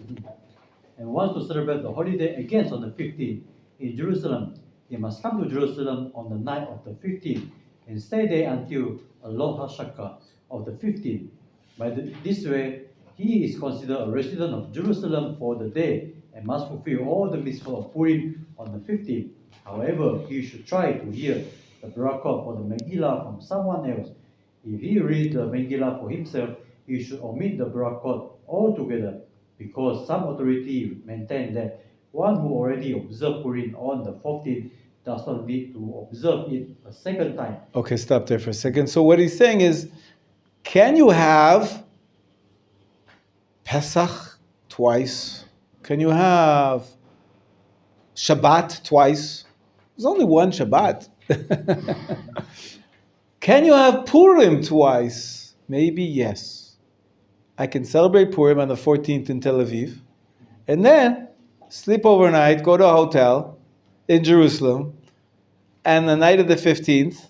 and wants to celebrate the holiday again on the 15th in Jerusalem, he must come to Jerusalem on the night of the 15th and stay there until Alot HaShachar of the 15th. By this way, he is considered a resident of Jerusalem for the day and must fulfill all the mitzvah of Purim on the 15th. However, he should try to hear the barakot for the Megillah from someone else. If he reads the Megillah for himself, he should omit the barakot altogether, because some authority maintain that one who already observed Purim on the 14th does not need to observe it a second time. Okay, stop there for a second. So what he's saying is, can you have Pesach twice? Can you have Shabbat twice? There's only one Shabbat. Can you have Purim twice? Maybe yes. I can celebrate Purim on the 14th in Tel Aviv, and then sleep overnight, go to a hotel in Jerusalem, and the night of the 15th,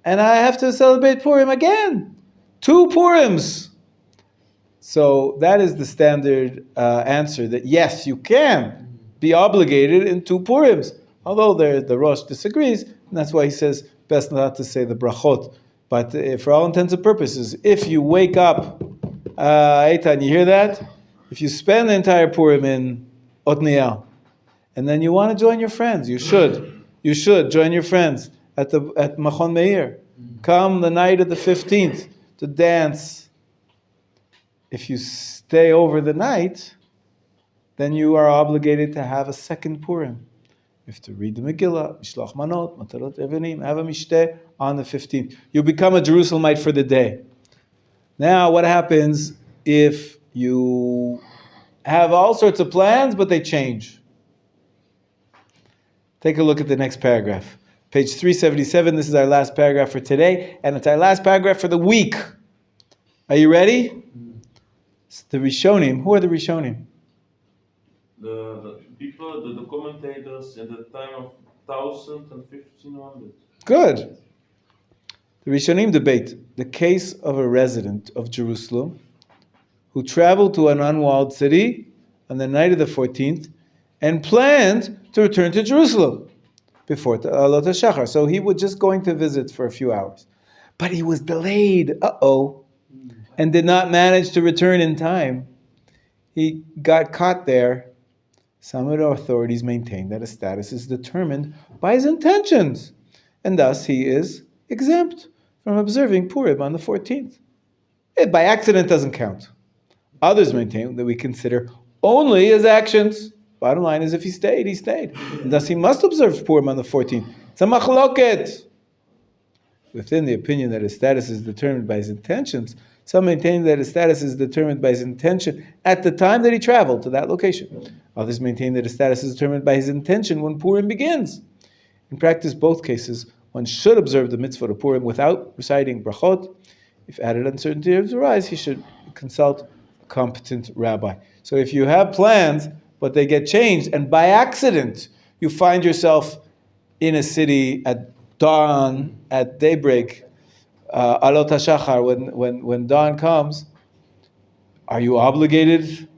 and I have to celebrate Purim again. 2 Purims. So that is the standard answer, that yes, you can be obligated in 2 Purims. Although the Rosh disagrees, and that's why he says best not to say the brachot. But for all intents and purposes, if you wake up, Eitan, you hear that? If you spend the entire Purim in Otniel, and then you want to join your friends, you should. You should join your friends at Machon Meir. Come the night of the 15th to dance. If you stay over the night, then you are obligated to have a second Purim. You have to read the Megillah, Mishloach Manot, Matanot Levanim, have a Mishteh on the 15th. You become a Jerusalemite for the day. Now, what happens if you have all sorts of plans, but they change? Take a look at the next paragraph. Page 377, this is our last paragraph for today, and it's our last paragraph for the week. Are you ready? It's the Rishonim. Who are the Rishonim? The people, the commentators in the time of 1000 and 1500. Good. The Rishonim debate the case of a resident of Jerusalem who traveled to an unwalled city on the night of the 14th and planned to return to Jerusalem before Alot HaShachar. So he was just going to visit for a few hours. But he was delayed, and did not manage to return in time. He got caught there. Some of the authorities maintain that his status is determined by his intentions, and thus he is exempt from observing Purim on the 14th. It by accident doesn't count. Others maintain that we consider only his actions. Bottom line is, if he stayed, he stayed. And thus he must observe Purim on the 14th. It's a machloket. Within the opinion that his status is determined by his intentions, some maintain that his status is determined by his intention at the time that he traveled to that location. Others maintain that his status is determined by his intention when Purim begins. In practice, both cases, one should observe the mitzvah of Purim without reciting brachot. If added uncertainties arise, he should consult a competent rabbi. So if you have plans, but they get changed, and by accident you find yourself in a city at dawn, at daybreak, Alot HaShachar, when dawn comes, are you obligated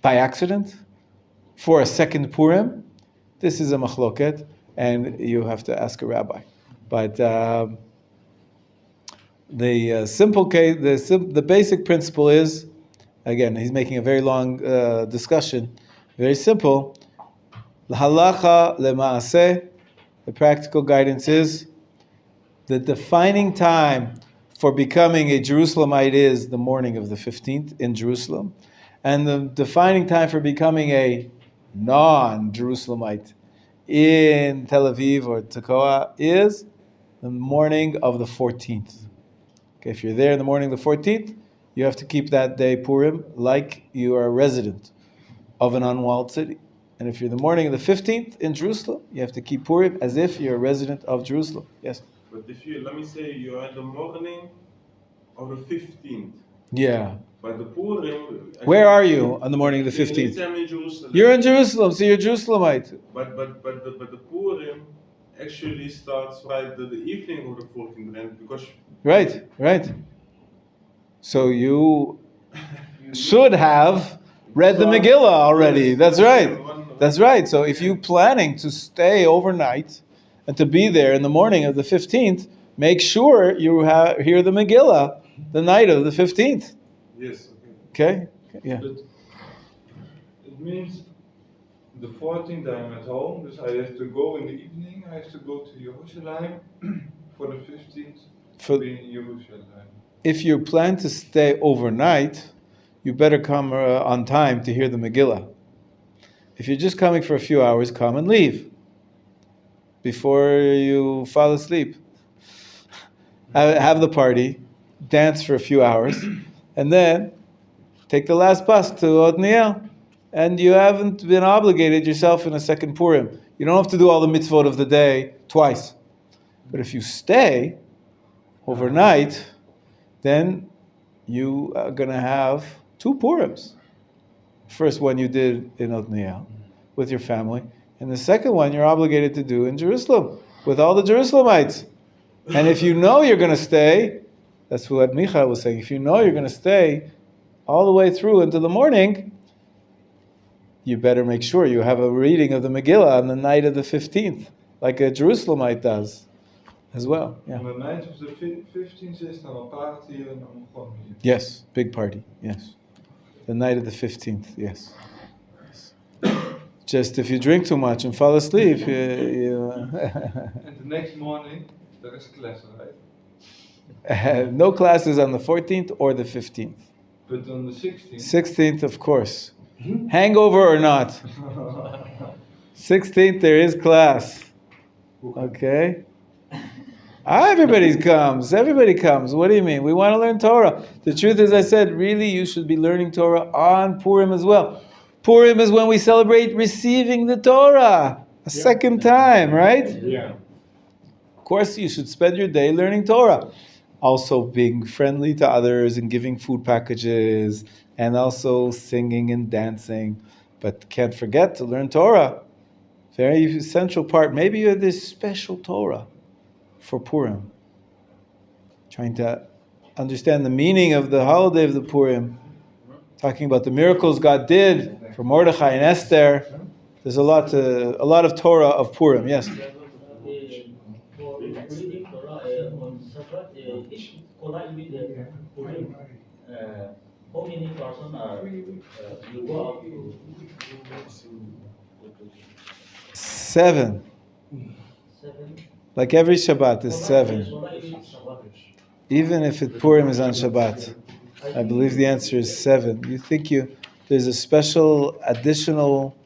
by accident for a second Purim? This is a machloket, and you have to ask a rabbi. But The simple case, the basic principle is, again, he's making a very long discussion. Very simple. L'halacha le'maaseh. The practical guidance is the defining time for becoming a Jerusalemite is the morning of the 15th in Jerusalem, and the defining time for becoming a non-Jerusalemite in Tel Aviv or Tekoa is the morning of the 14th. Okay, if you're there in the morning of the 14th, you have to keep that day Purim like you are a resident of an unwalled city. And if you're the morning of the 15th in Jerusalem, you have to keep Purim as if you're a resident of Jerusalem. Yes? But if you, let me say, you are in the morning of the 15th. Yeah. By the Purim. Where are you on the morning of the 15th? I'm in Jerusalem. You're in Jerusalem, so you're Jerusalemite. But the Purim actually starts right the evening of the 14th, then because. Right. So you should have read the Megillah already. That's right. So if you're planning to stay overnight and to be there in the morning of the 15th, make sure you hear the Megillah the night of the 15th. Yes. Okay? Yeah. But it means the 14th I'm at home, so I have to go in the evening, I have to go to Jerusalem for the 15th to be in Jerusalem. If you plan to stay overnight, you better come on time to hear the Megillah. If you're just coming for a few hours, come and leave before you fall asleep. Have the party, dance for a few hours, and then take the last bus to Otniel. And you haven't been obligated yourself in a second Purim. You don't have to do all the mitzvot of the day twice. But if you stay overnight, then you are going to have two Purims. First one you did in Otniel with your family, and the second one you're obligated to do in Jerusalem with all the Jerusalemites. And if you know you're going to stay, that's what Micha was saying, if you know you're going to stay all the way through into the morning, you better make sure you have a reading of the Megillah on the night of the 15th, like a Jerusalemite does as well. Yeah. On the night of the 15th is there a party here in Machon Meir? Yes, big party, yes. The night of the 15th, yes. Just if you drink too much and fall asleep, And the next morning, there is class, right? no classes on the 14th or the 15th. But on the 16th? 16th, of course. Hangover or not. 16th, there is class. Okay? Everybody comes. What do you mean? We want to learn Torah. The truth is, I said, really, you should be learning Torah on Purim as well. Purim is when we celebrate receiving the Torah a second time, right? Yeah. Of course, you should spend your day learning Torah. Also being friendly to others and giving food packages and also singing and dancing. But can't forget to learn Torah. Very essential part. Maybe you have this special Torah for Purim. Trying to understand the meaning of the holiday of the Purim. Talking about the miracles God did for Mordechai and Esther. There's a lot of Torah of Purim. Yes. For reading Torah on Shabbat, it collide with Purim. How many persons are you go out to? 7. 7. Like every Shabbat is 7. Even if Purim is on Shabbat. I believe the answer is 7. You think there's a special additional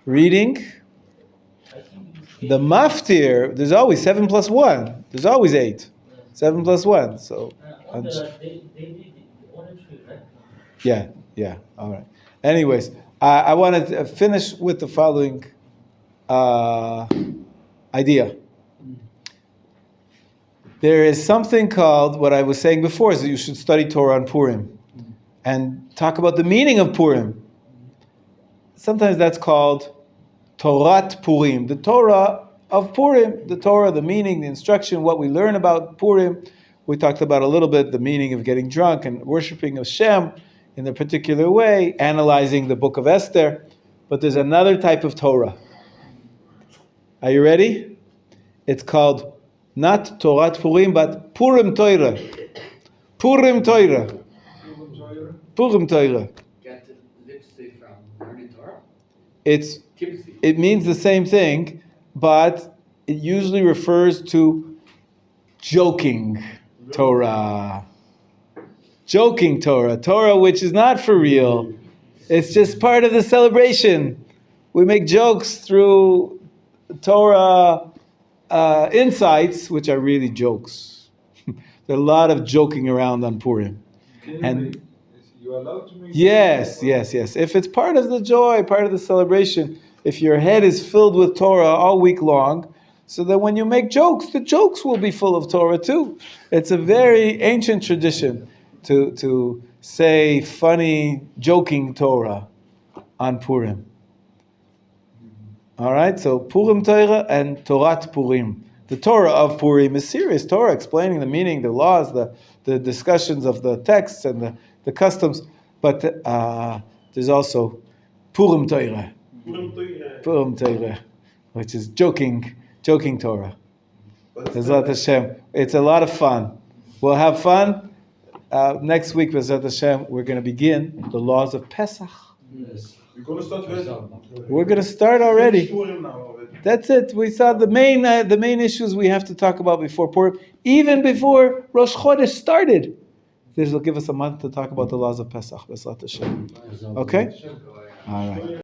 reading? The maftir, there's always 7 plus 1. There's always 8. 7 plus 1. So, yeah. All right. Anyways, I wanted to finish with the following idea. There is something called, what I was saying before, is that you should study Torah on Purim and talk about the meaning of Purim. Sometimes that's called Torat Purim, the Torah of Purim, the Torah, the meaning, the instruction, what we learn about Purim. We talked about a little bit the meaning of getting drunk and worshiping Hashem in a particular way, analyzing the book of Esther. But there's another type of Torah. Are you ready? It's called Not Torah Purim, but Purim Torah. Purim Torah. Purim Torah. Get lipstick from learning Torah? It means the same thing, but it usually refers to joking Torah. Joking Torah. Torah which is not for real. It's just part of the celebration. We make jokes through Torah insights, which are really jokes. There are a lot of joking around on Purim. And you're allowed to make yes. If it's part of the joy, part of the celebration, if your head is filled with Torah all week long, so that when you make jokes, the jokes will be full of Torah too. It's a very ancient tradition to say funny, joking Torah on Purim. All right, so Purim Torah and Torat Purim. The Torah of Purim is serious Torah, explaining the meaning, the laws, the discussions of the texts and the customs. But there's also Purim Torah. Purim Torah, which is joking Torah. Bezrat Hashem. It's a lot of fun. We'll have fun. Next week, Bezrat Hashem, we're going to begin the laws of Pesach. Yes. We're going to start with. We're going to start already. That's it. We saw the main issues we have to talk about before Purim, even before Rosh Chodesh started. This will give us a month to talk about the laws of Pesach. Bezrat Hashem. Okay? All right.